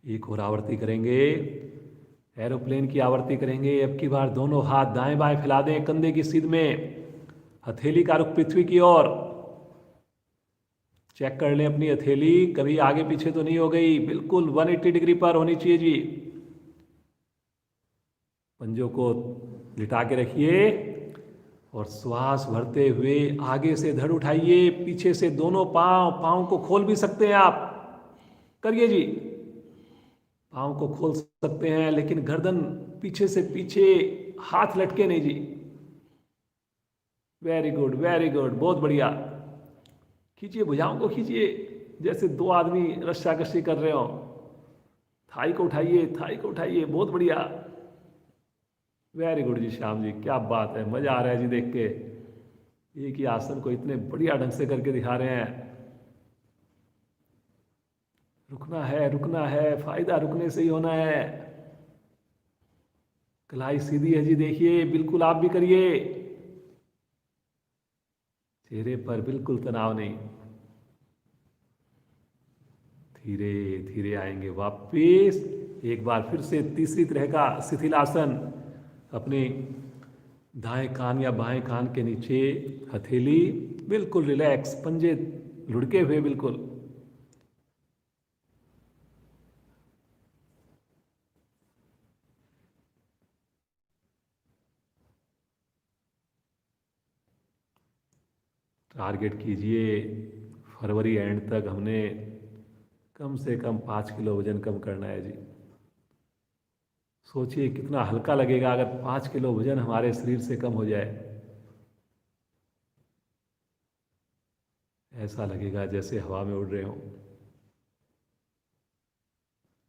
A: एक और आवृत्ति करेंगे, एरोप्लेन की आवृत्ति करेंगे। अब की बार दोनों हाथ दाएं बाएं फैला दें, कंधे की सीध में, हथेली का रुख पृथ्वी की ओर। चेक कर लें अपनी हथेली कभी आगे पीछे तो नहीं हो गई, बिल्कुल 180 डिग्री पर होनी चाहिए जी। पंजों को लिटा के रखिए और श्वास भरते हुए आगे से धड़ उठाइए, पीछे से दोनों पाँव को खोल भी सकते हैं आप, करिए जी। पाँव को खोल सकते हैं लेकिन गर्दन पीछे से पीछे, हाथ लटके नहीं जी। वेरी गुड, वेरी गुड, बहुत बढ़िया। खींचिए भुजाओं को, खींचिए जैसे दो आदमी रस्साकशी कर रहे हो। थाई को उठाइए, थाई को उठाइए, बहुत बढ़िया। वेरी गुड जी श्याम जी, क्या बात है, मजा आ रहा है जी देख के। एक ही आसन को इतने बढ़िया ढंग से करके दिखा रहे हैं। रुकना है, रुकना है, फायदा रुकने से ही होना है। कलाई सीधी है जी, देखिए बिल्कुल आप भी करिए। चेहरे पर बिल्कुल तनाव नहीं। धीरे धीरे आएंगे वापिस। एक बार फिर से तीसरी तरह का शिथिलासन, अपने दाएं कान या बाएं कान के नीचे हथेली बिल्कुल रिलैक्स, पंजे लुढ़के हुए बिल्कुल। टारगेट कीजिए फरवरी एंड तक हमने कम से कम 5 किलो वजन कम करना है जी। सोचिए कितना हल्का लगेगा अगर 5 किलो वजन हमारे शरीर से कम हो जाए। ऐसा लगेगा जैसे हवा में उड़ रहे हो।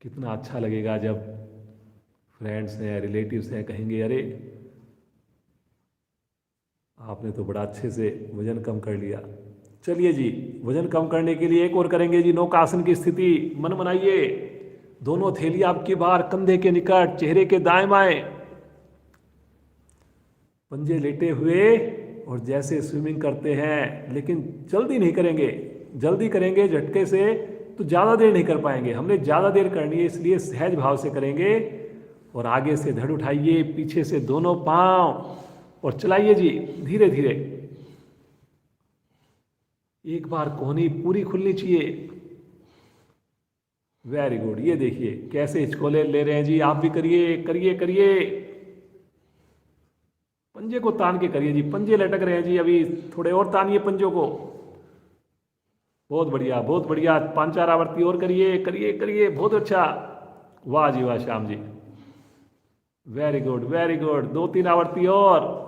A: कितना अच्छा लगेगा जब फ्रेंड्स हैं, रिलेटिव्स हैं, कहेंगे अरे आपने तो बड़ा अच्छे से वजन कम कर लिया। चलिए जी, वजन कम करने के लिए एक और करेंगे जी, नौकासन की स्थिति। मन बनाइए, दोनों थैली आपकी बार कंधे के निकट, चेहरे के दाएं बाएं, पंजे लेटे हुए और जैसे स्विमिंग करते हैं, लेकिन जल्दी नहीं करेंगे। जल्दी करेंगे झटके से तो ज़्यादा देर नहीं कर पाएंगे। हमने ज़्यादा देर करनी है, इसलिए सहज भाव से करेंगे। और आगे से धड़ उठाइए, पीछे से दोनों पांव और चलाइए जी धीरे धीरे। एक बार कोहनी पूरी खुलनी चाहिए। वेरी गुड, ये देखिए कैसे हिचकोले ले रहे हैं जी। आप भी करिए, करिए, करिए। पंजे को तान के करिए जी, पंजे लटक रहे हैं जी, अभी थोड़े और तानिए पंजों को। बहुत बढ़िया, बहुत बढ़िया। 5-4 आवृत्ति और करिए, करिए, करिए, बहुत अच्छा। वाह जी वाह Shyam ji, very good, very good. 2-3 आवृत्ति और।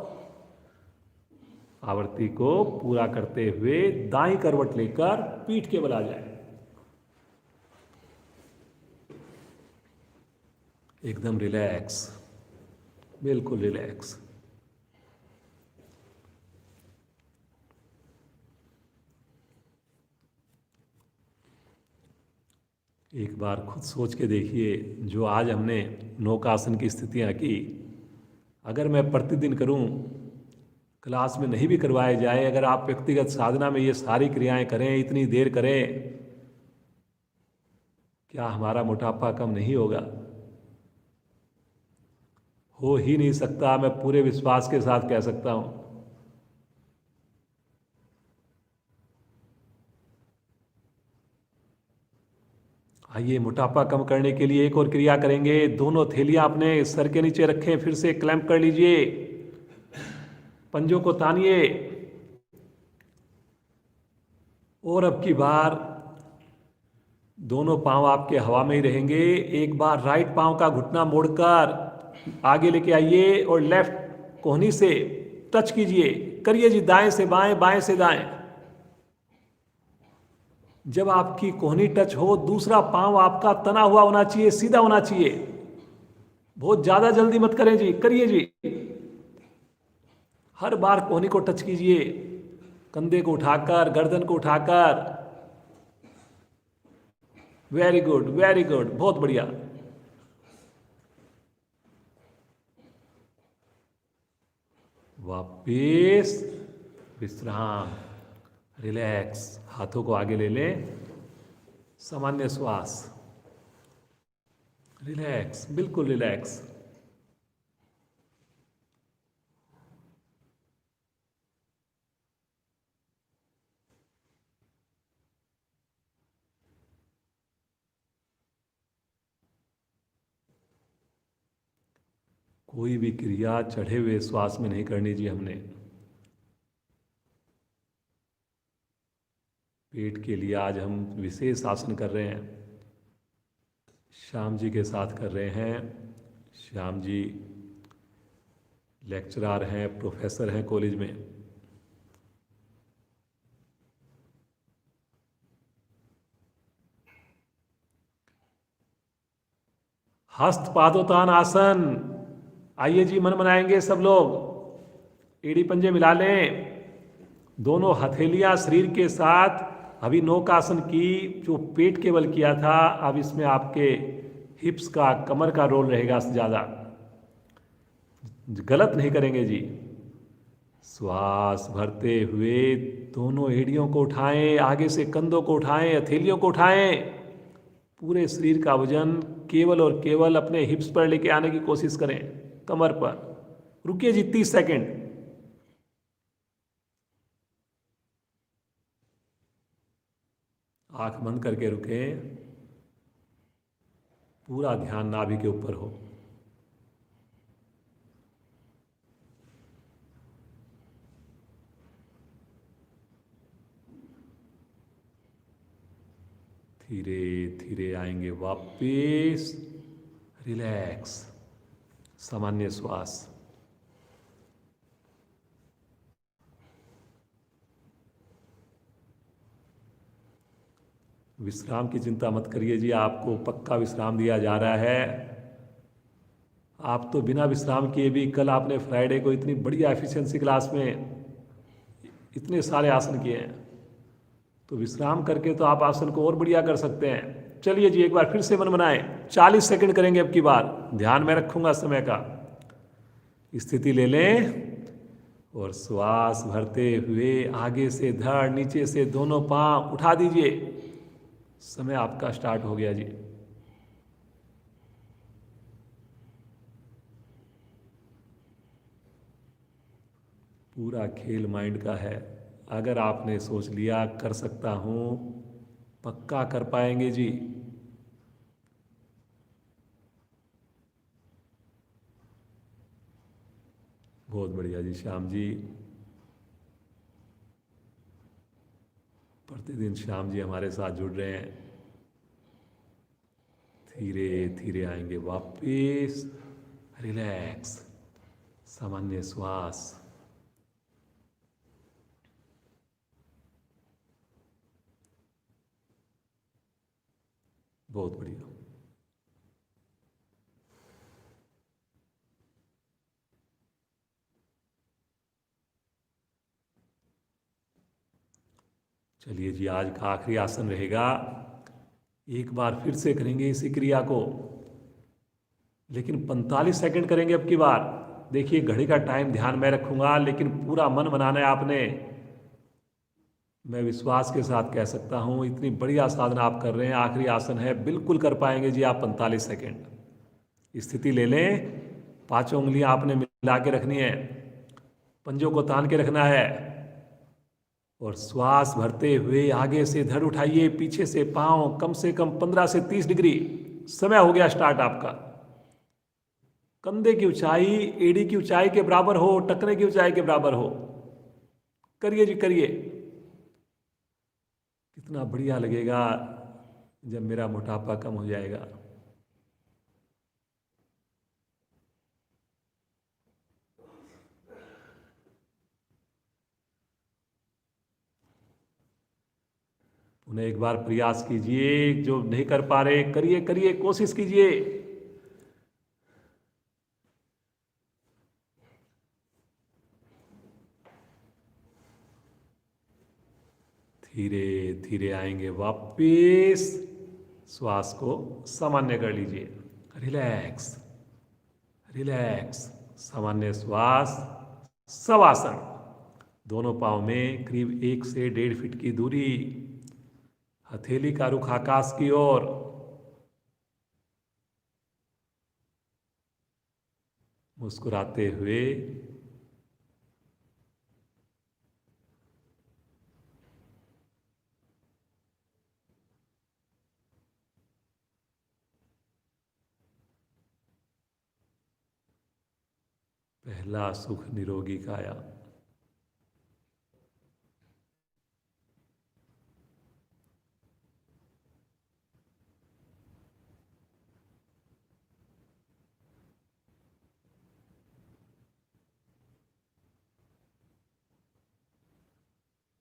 A: आवृत्ति को पूरा करते हुए दाईं करवट लेकर पीठ के बल आ जाए, एकदम रिलैक्स, बिल्कुल रिलैक्स। एक बार खुद सोच के देखिए, जो आज हमने नौकासन की स्थितियां की, अगर मैं प्रतिदिन करूं, क्लास में नहीं भी करवाए जाए, अगर आप व्यक्तिगत साधना में ये सारी क्रियाएं करें, इतनी देर करें, क्या हमारा मोटापा कम नहीं होगा? हो ही नहीं सकता, मैं पूरे विश्वास के साथ कह सकता हूं। आइए, मोटापा कम करने के लिए एक और क्रिया करेंगे। दोनों थैलियां अपने सर के नीचे रखें, फिर से क्लैंप कर लीजिए, पंजों को तानिए। और अब की बार दोनों पांव आपके हवा में ही रहेंगे। एक बार राइट पांव का घुटना मोड़कर आगे लेके आइए और लेफ्ट कोहनी से टच कीजिए। करिए जी, दाएं से बाएं, बाएं से दाएं। जब आपकी कोहनी टच हो, दूसरा पांव आपका तना हुआ होना चाहिए, सीधा होना चाहिए। बहुत ज्यादा जल्दी मत करें जी, करिए जी। हर बार कोहनी को टच कीजिए, कंधे को उठाकर, गर्दन को उठाकर। वेरी गुड, वेरी गुड, बहुत बढ़िया। वापिस विश्राम, रिलैक्स। हाथों को आगे ले लें, सामान्य श्वास, रिलैक्स, बिल्कुल रिलैक्स। कोई भी क्रिया चढ़े हुए श्वास में नहीं करनी जी हमने। पेट के लिए आज हम विशेष आसन कर रहे हैं, श्याम जी के साथ कर रहे हैं। श्याम जी लेक्चरर हैं, प्रोफेसर हैं कॉलेज में। हस्त पादोत्तान आसन। आइए जी, मन बनाएंगे सब लोग। एड़ी पंजे मिला लें, दोनों हथेलियां शरीर के साथ। अभी नौक आसन की जो पेट के बल किया था, अब इसमें आपके हिप्स का, कमर का रोल रहेगा ज़्यादा। गलत नहीं करेंगे जी। श्वास भरते हुए दोनों एड़ियों को उठाएं, आगे से कंधों को उठाएं, हथेलियों को उठाएं। पूरे शरीर का वजन केवल और केवल अपने हिप्स पर लेके आने की कोशिश करें, कमर पर। रुकिए जी 30 सेकंड। आंख बंद करके रुके, पूरा ध्यान नाभि के ऊपर हो। धीरे धीरे आएंगे वापिस, रिलैक्स, सामान्य श्वास। विश्राम की चिंता मत करिए जी, आपको पक्का विश्राम दिया जा रहा है। आप तो बिना विश्राम किए भी, कल आपने फ्राइडे को इतनी बढ़िया एफिशिएंसी क्लास में इतने सारे आसन किए हैं, तो विश्राम करके तो आप आसन को और बढ़िया कर सकते हैं। चलिए जी, एक बार फिर से मन बनाएं। 40 सेकंड करेंगे अब की बार, ध्यान में रखूंगा समय का। स्थिति ले लें और श्वास भरते हुए आगे से धड़, नीचे से दोनों पांव उठा दीजिए। समय आपका स्टार्ट हो गया जी। पूरा खेल माइंड का है। अगर आपने सोच लिया कर सकता हूं, पक्का कर पाएंगे जी। बहुत बढ़िया जी। श्याम जी, प्रतिदिन श्याम जी हमारे साथ जुड़ रहे हैं। धीरे धीरे आएंगे वापिस, रिलैक्स, सामान्य श्वास। बहुत बढ़िया। चलिए जी, आज का आखिरी आसन रहेगा। एक बार फिर से करेंगे इसी क्रिया को, लेकिन 45 सेकंड करेंगे अब की बार। देखिए, घड़ी का टाइम ध्यान में रखूंगा, लेकिन पूरा मन बनाना है आपने। मैं विश्वास के साथ कह सकता हूं, इतनी बढ़िया साधना आप कर रहे हैं। आखिरी आसन है, बिल्कुल कर पाएंगे जी आप 45 सेकंड। स्थिति ले लें, पांचों उंगलियां आपने मिला के रखनी है, पंजों को तान के रखना है। और श्वास भरते हुए आगे से धड़ उठाइए, पीछे से पांव कम से कम 15 से 30 डिग्री। समय हो गया स्टार्ट आपका। कंधे की ऊंचाई एड़ी की ऊंचाई के बराबर हो, टखने की ऊंचाई के बराबर हो। करिए जी करिए। कितना बढ़िया लगेगा जब मेरा मोटापा कम हो जाएगा। उन्हें एक बार प्रयास कीजिए, जो नहीं कर पा रहे करिए करिए, कोशिश कीजिए। धीरे धीरे आएंगे वापिस। श्वास को सामान्य कर लीजिए। Relax relax. सामान्य श्वास। शवासन। दोनों पांव में करीब 1 से 1.5 फीट की दूरी। हथेली का रुख आकाश की ओर। मुस्कुराते हुए पहला सुख निरोगी काया।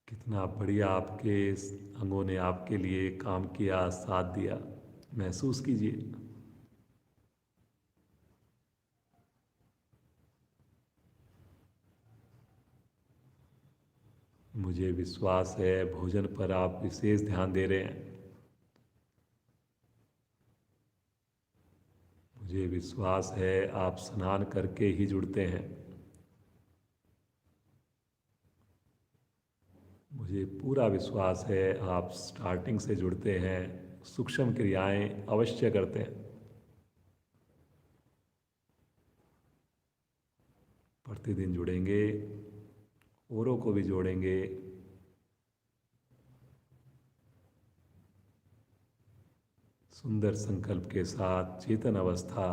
A: कितना बढ़िया आपके अंगों ने आपके लिए काम किया, साथ दिया। महसूस कीजिए। मुझे विश्वास है भोजन पर आप विशेष ध्यान दे रहे हैं। मुझे विश्वास है आप स्नान करके ही जुड़ते हैं। मुझे पूरा विश्वास है आप स्टार्टिंग से जुड़ते हैं, सूक्ष्म क्रियाएं अवश्य करते हैं। प्रतिदिन जुड़ेंगे, औरों को भी जोड़ेंगे। सुंदर संकल्प के साथ चेतन अवस्था।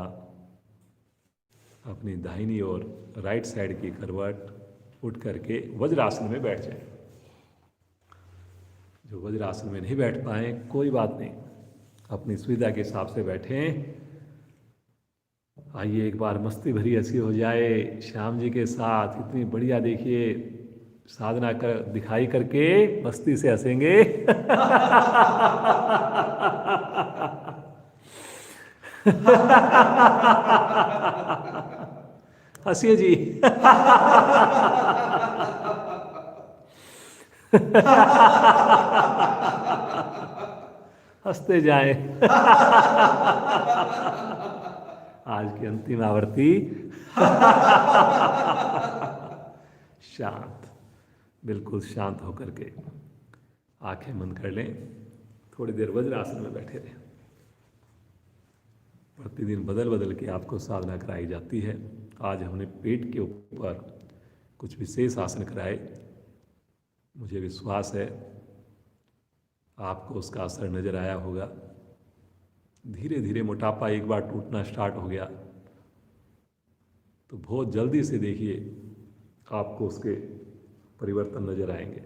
A: अपनी दाहिनी ओर राइट साइड की करवट उठ करके वज्रासन में बैठ जाए। जो वज्रासन में नहीं बैठ पाए कोई बात नहीं, अपनी सुविधा के हिसाब से बैठें। आइए एक बार मस्ती भरी हंसी हो जाए श्याम जी के साथ। इतनी बढ़िया देखिए साधना कर दिखाई करके मस्ती से हंसेंगे। हंसिए जी। हंसते जाए। आज की अंतिम आवर्ती। शांत, बिल्कुल शांत होकर के आंखें बंद कर लें। थोड़ी देर वज्रासन में बैठे रहें। प्रतिदिन बदल बदल के आपको साधना कराई जाती है। आज हमने पेट के ऊपर कुछ विशेष आसन कराए। मुझे विश्वास है आपको उसका असर नज़र आया होगा। धीरे धीरे मोटापा एक बार टूटना स्टार्ट हो गया तो बहुत जल्दी से देखिए आपको उसके परिवर्तन नजर आएंगे।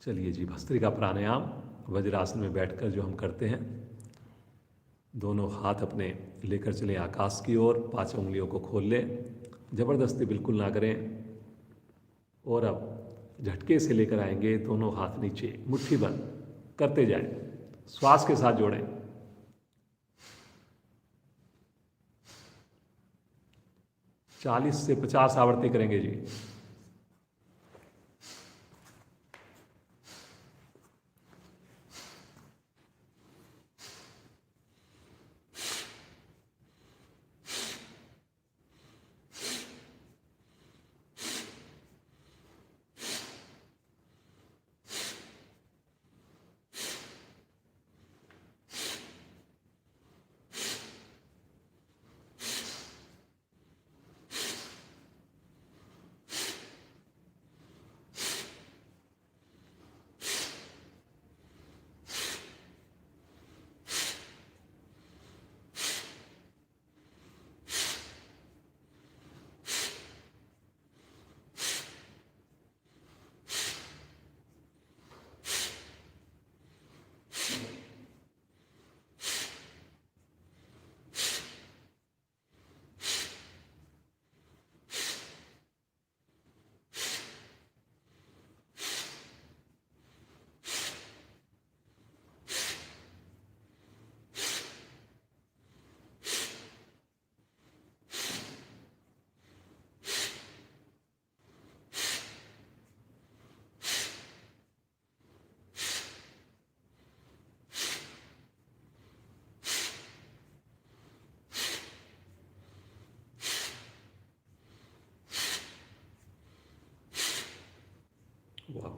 A: चलिए जी, भस्त्रिका प्राणायाम वज्रासन में बैठकर जो हम करते हैं, दोनों हाथ अपने लेकर चलें आकाश की ओर। 5 उंगलियों को खोल लें, ज़बरदस्ती बिल्कुल ना करें। और अब झटके से लेकर आएंगे दोनों हाथ नीचे, मुट्ठी बंद करते जाएं, श्वास के साथ जोड़ें। चालीस से 50 आवर्ती करेंगे जी।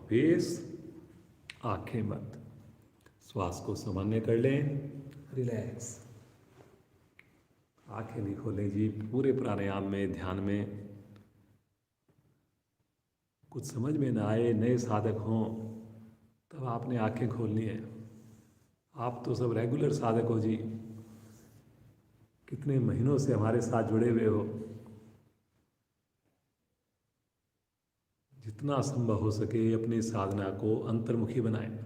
A: वापिस आंखें बंद, श्वास को सामान्य कर लें, रिलैक्स। आंखें नहीं खोलें जी। पूरे प्राणायाम में, ध्यान में कुछ समझ में ना आए, नए साधक हों, तब आपने आंखें खोलनी है। आप तो सब रेगुलर साधक हो जी, कितने महीनों से हमारे साथ जुड़े हुए हो। जितना संभव हो सके अपनी साधना को अंतर्मुखी बनाएं।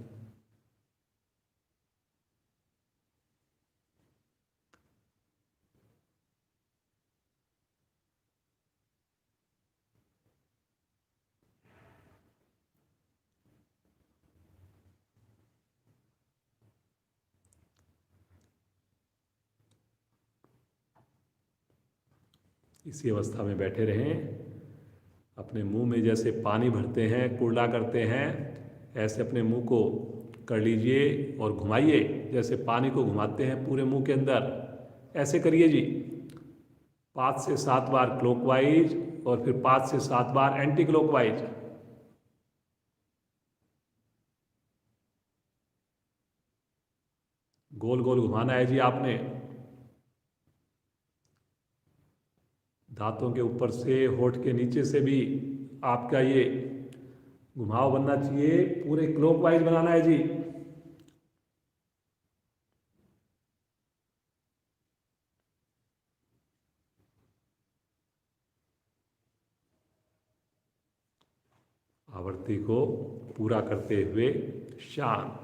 A: इसी अवस्था में बैठे रहें। अपने मुंह में जैसे पानी भरते हैं, कुर्ला करते हैं, ऐसे अपने मुंह को कर लीजिए और घुमाइए, जैसे पानी को घुमाते हैं पूरे मुंह के अंदर। ऐसे करिए जी, 5 से 7 बार क्लॉकवाइज और फिर 5 से 7 बार एंटी क्लॉकवाइज। गोल गोल घुमाना है जी आपने। दांतों के ऊपर से, होठ के नीचे से भी आपका ये घुमाव बनना चाहिए। पूरे क्लॉकवाइज बनाना है जी। आवृत्ति को पूरा करते हुए शांत।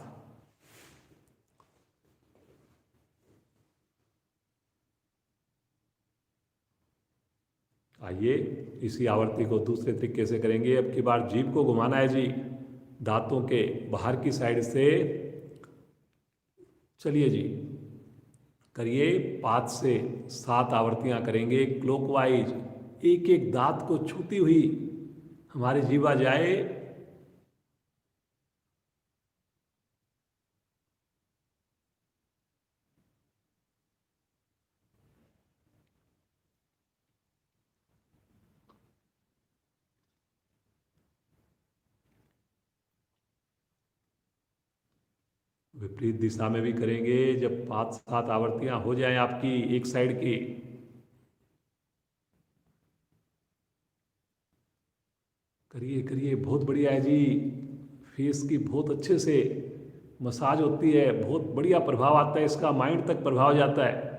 A: आइए इसी आवृत्ति को दूसरे तरीके से करेंगे। अब की बार जीभ को घुमाना है जी, दांतों के बाहर की साइड से। चलिए जी, करिए। 5 से 7 आवृत्तियां करेंगे क्लॉकवाइज। एक एक दांत को छूती हुई हमारी जीवा जाए। विपरीत दिशा में भी करेंगे। जब 5-7 आवृत्तियां हो जाएं आपकी एक साइड की, करिए करिए, बहुत बढ़िया है जी। फेस की बहुत अच्छे से मसाज होती है, बहुत बढ़िया प्रभाव आता है इसका, माइंड तक प्रभाव जाता है।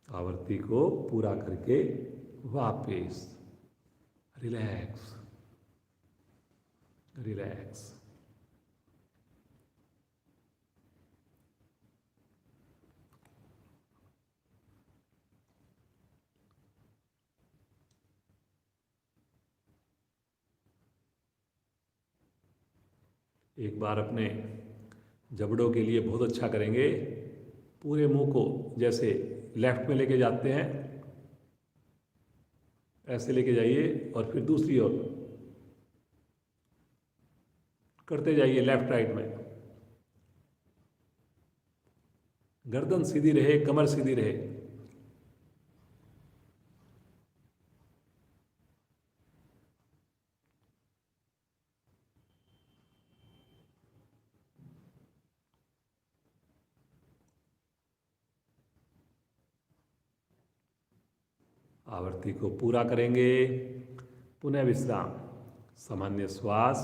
A: आवृत्ति को पूरा करके वापस रिलैक्स रिलैक्स। एक बार अपने जबड़ों के लिए बहुत अच्छा करेंगे। पूरे मुंह को जैसे लेफ्ट में लेके जाते हैं, ऐसे लेके जाइए और फिर दूसरी ओर करते जाइए, लेफ्ट राइट में। गर्दन सीधी रहे, कमर सीधी रहे। आवृत्ति को पूरा करेंगे। पुनः विश्राम, सामान्य श्वास,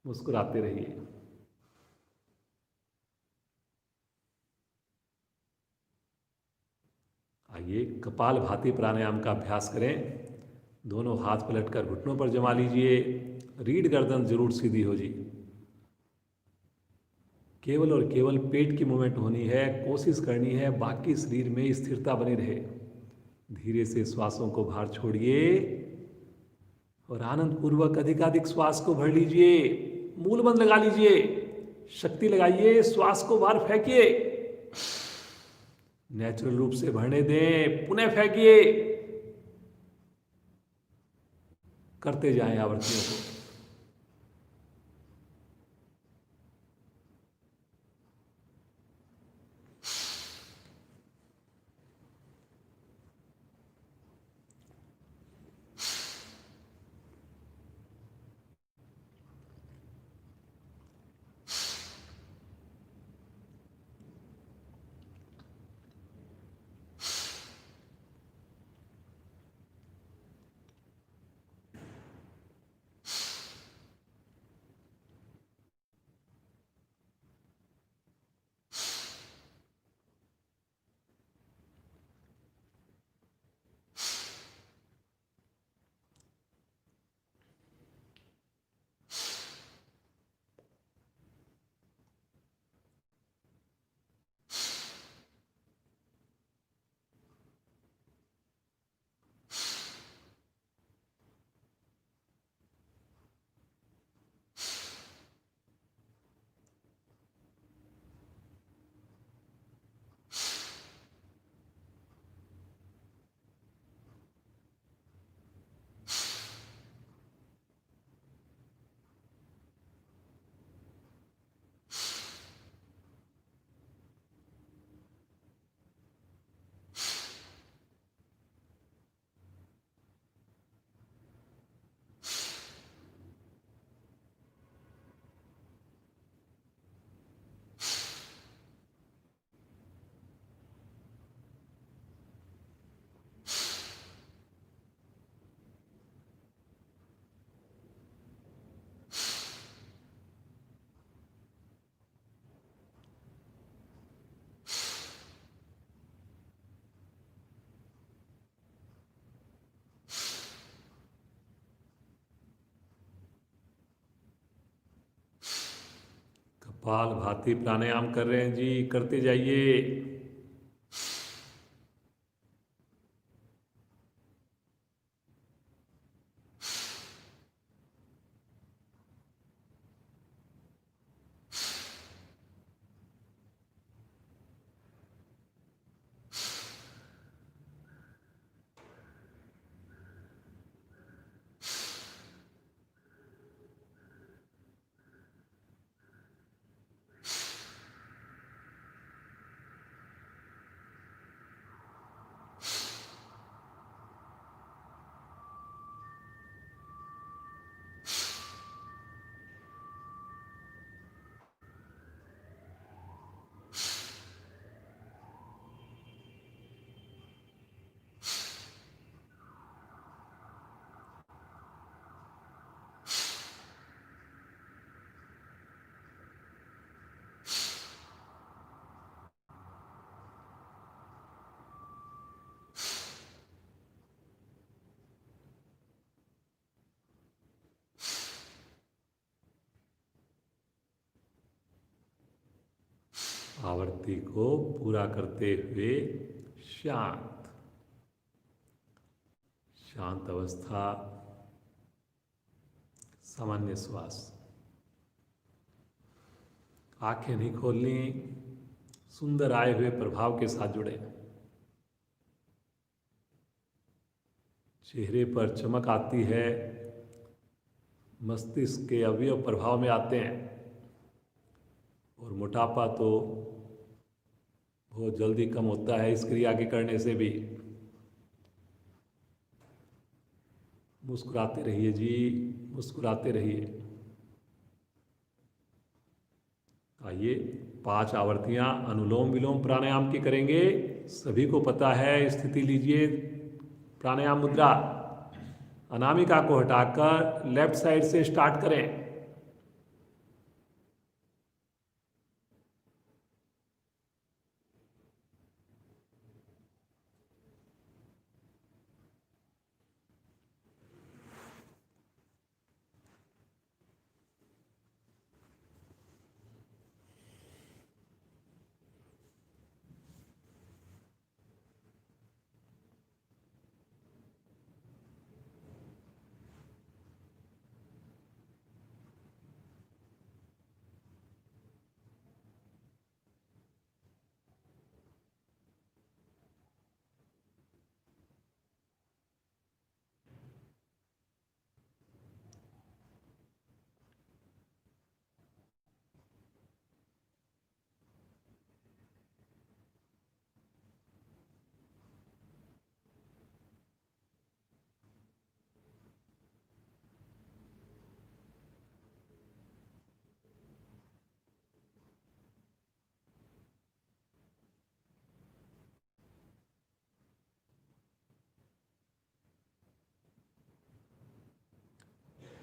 A: मुस्कुराते रहिए। आइए कपाल भाती प्राणायाम का अभ्यास करें। दोनों हाथ पलटकर घुटनों पर जमा लीजिए। रीढ़ गर्दन जरूर सीधी हो जी। केवल और केवल पेट की मूवमेंट होनी है, कोशिश करनी है, बाकी शरीर में स्थिरता बनी रहे। धीरे से श्वासों को बाहर छोड़िए और आनंद पूर्वक अधिकाधिक श्वास को भर लीजिए। मूल बंद लगा लीजिए, शक्ति लगाइए, श्वास को बाहर फेंकिए, नेचुरल रूप से भरने दें, पुनः फेंकिए। करते जाएं आवृत्तियों को। कपाल भाती प्राणायाम कर रहे हैं जी, करते जाइए। आवृत्ति को पूरा करते हुए शांत शांत अवस्था, सामान्य श्वास। आंखें नहीं खोलनी, सुंदर आए हुए प्रभाव के साथ जुड़े। चेहरे पर चमक आती है, मस्तिष्क के अवयव प्रभाव में आते हैं, और मोटापा तो बहुत जल्दी कम होता है इस क्रिया के करने से भी। मुस्कुराते रहिए जी, मुस्कुराते रहिए। आइए 5 आवर्तियां अनुलोम विलोम प्राणायाम की करेंगे। सभी को पता है, स्थिति लीजिए। प्राणायाम मुद्रा, अनामिका को हटाकर लेफ्ट साइड से स्टार्ट करें।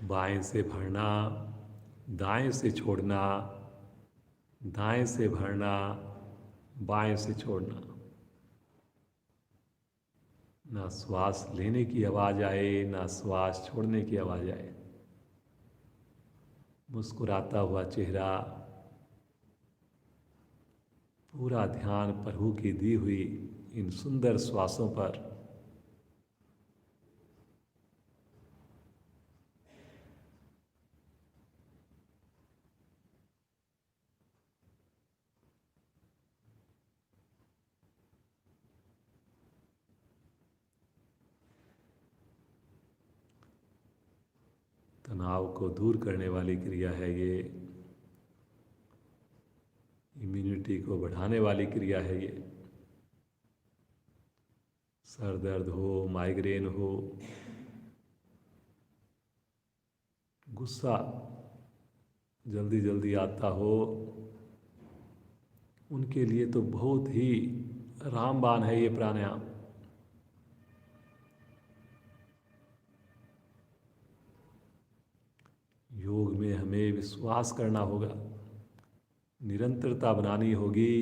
A: बाएं से भरना, दाएं से छोड़ना, दाएं से भरना, बाएं से छोड़ना। ना श्वास लेने की आवाज़ आए, ना श्वास छोड़ने की आवाज़ आए। मुस्कुराता हुआ चेहरा, पूरा ध्यान प्रभु की दी हुई इन सुंदर श्वासों पर। तनाव को दूर करने वाली क्रिया है ये, इम्यूनिटी को बढ़ाने वाली क्रिया है ये। सर दर्द हो, माइग्रेन हो, गुस्सा जल्दी जल्दी आता हो, उनके लिए तो बहुत ही रामबाण है ये प्राणायाम। योग में हमें विश्वास करना होगा, निरंतरता बनानी होगी,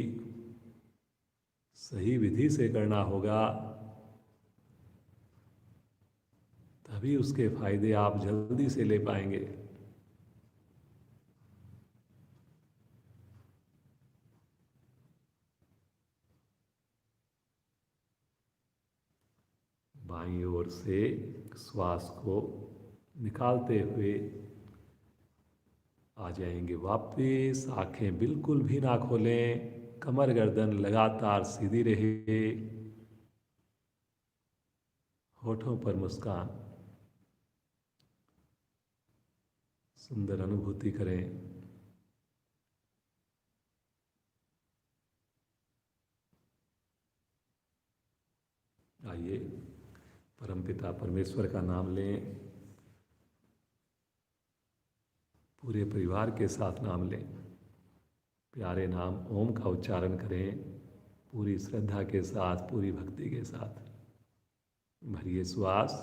A: सही विधि से करना होगा, तभी उसके फायदे आप जल्दी से ले पाएंगे। बाईं ओर से श्वास को निकालते हुए आ जाएंगे वापस। आंखें बिल्कुल भी ना खोलें, कमर गर्दन लगातार सीधी रहे, होठों पर मुस्कान, सुंदर अनुभूति करें। आइए परमपिता परमेश्वर का नाम लें, पूरे परिवार के साथ नाम लें। प्यारे नाम ओम का उच्चारण करें, पूरी श्रद्धा के साथ, पूरी भक्ति के साथ। भरिए श्वास।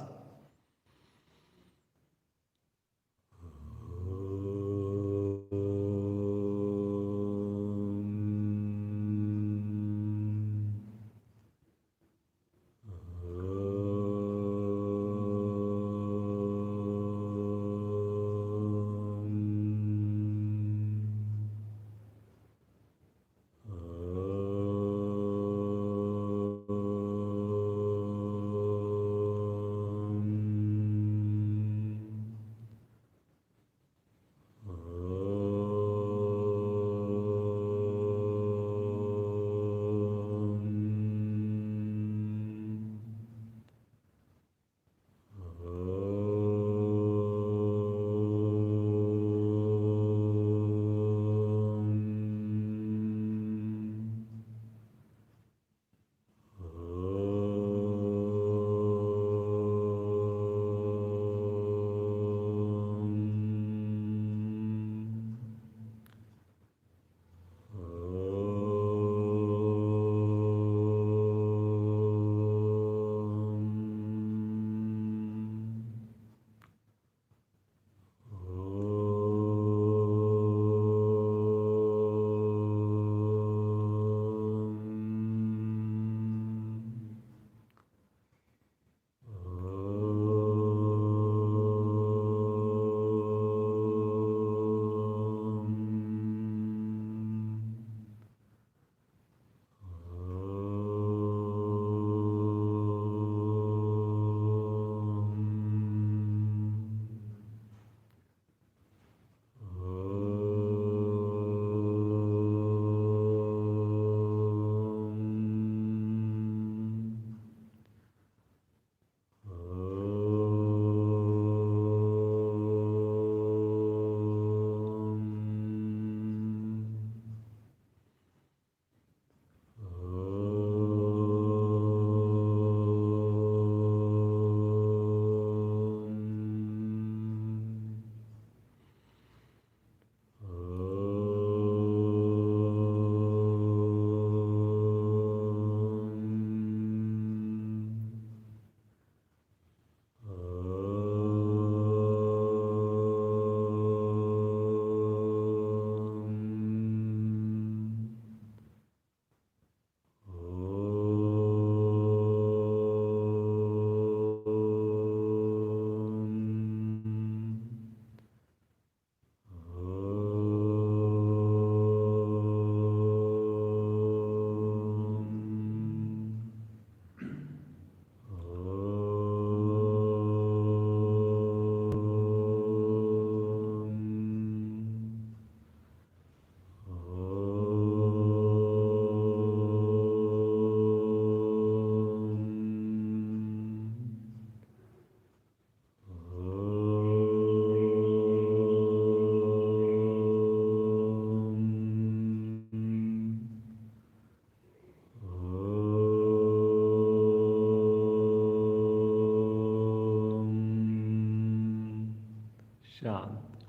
A: शांत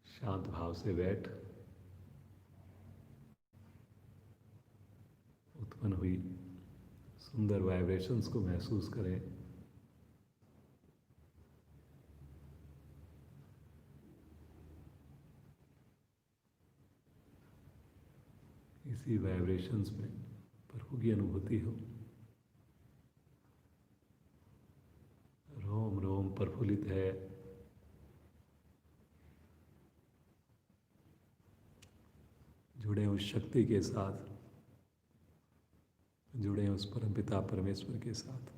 A: शांत भाव से बैठ उत्पन्न हुई सुंदर वाइब्रेशंस को महसूस करें। इसी वाइब्रेशंस में प्रभु की अनुभूति हो। रोम रोम प्रफुल्लित है, जुड़े उस शक्ति के साथ जुड़े हैं उस परमपिता परमेश्वर के साथ।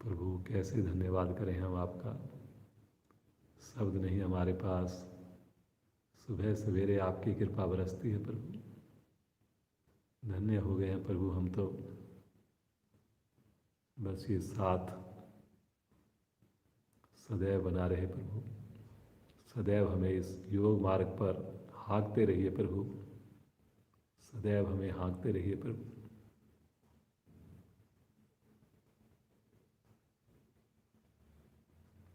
A: प्रभु कैसे धन्यवाद करें हम आपका, शब्द नहीं हमारे पास। सुबह सवेरे आपकी कृपा बरसती है प्रभु, धन्य हो गए हैं प्रभु हम तो। बस ये साथ सदैव बना रहे प्रभु, सदैव हमें इस योग मार्ग पर हाँकते रहिए प्रभु, सदैव हमें हाँकते रहिए प्रभु।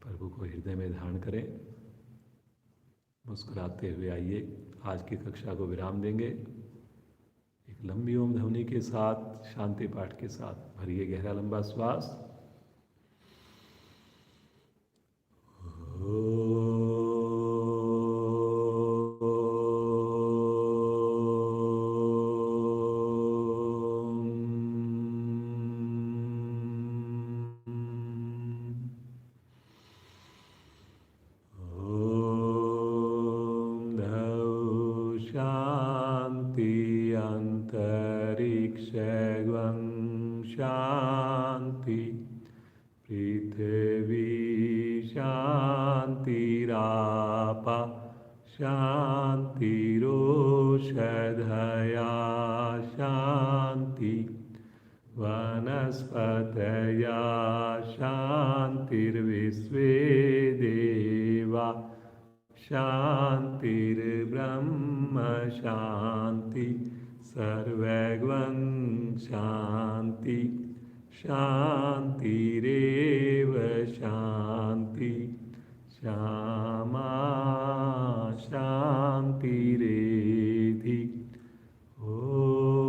A: प्रभु को हृदय में धारण करें, मुस्कुराते हुए आइए आज की कक्षा को विराम देंगे। एक लंबी ओम ध्वनि के साथ, शांति पाठ के साथ भरिए गहरा लंबा श्वास। शांति, पृथ्वी शांतिरापा शांतिरोषधया शांति, वनस्पतया शांतिर्विश्वे देवा शांतिर्ब्रह्म शांति, सर्वैर्वं शांति, शांतिरेव शांति, श्यामा शांतिरेधि। ओम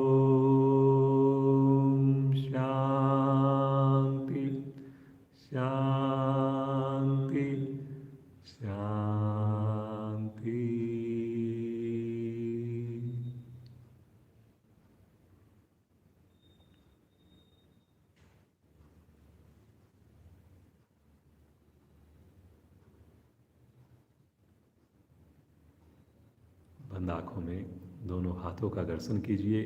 A: शांति शांति शांति। बंद आँखों में दोनों हाथों का घर्षण कीजिए।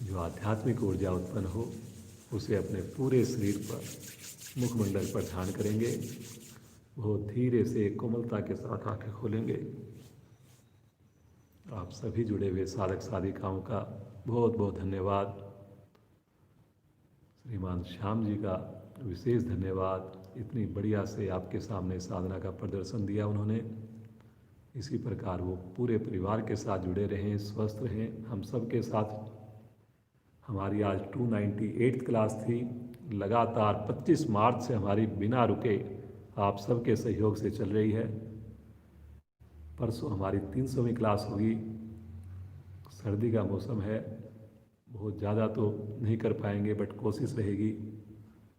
A: जो आध्यात्मिक ऊर्जा उत्पन्न हो उसे अपने पूरे शरीर पर, मुखमंडल पर ध्यान करेंगे। बहुत धीरे से कोमलता के साथ आंखें खोलेंगे। आप सभी जुड़े हुए साधक साधिकाओं का बहुत बहुत धन्यवाद। श्रीमान श्याम जी का विशेष धन्यवाद, इतनी बढ़िया से आपके सामने साधना का प्रदर्शन दिया उन्होंने। इसी प्रकार वो पूरे परिवार के साथ जुड़े रहें, स्वस्थ रहें। हम सब के साथ हमारी आज 298 क्लास थी। लगातार 25 मार्च से हमारी बिना रुके आप सबके सहयोग से चल रही है। परसों हमारी 300वीं क्लास होगी। सर्दी का मौसम है, बहुत ज़्यादा तो नहीं कर पाएंगे, बट कोशिश रहेगी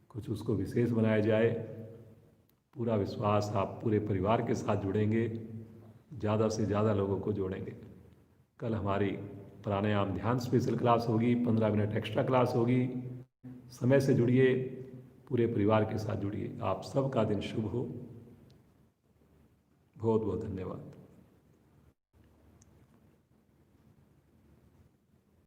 A: कुछ उसको विशेष बनाया जाए। पूरा विश्वास आप पूरे परिवार के साथ जुड़ेंगे, ज़्यादा से ज़्यादा लोगों को जोड़ेंगे। कल हमारी प्राणायाम ध्यान स्पेशल क्लास होगी, 15 मिनट एक्स्ट्रा क्लास होगी। समय से जुड़िए, पूरे परिवार के साथ जुड़िए। आप सबका दिन शुभ हो। बहुत बहुत धन्यवाद।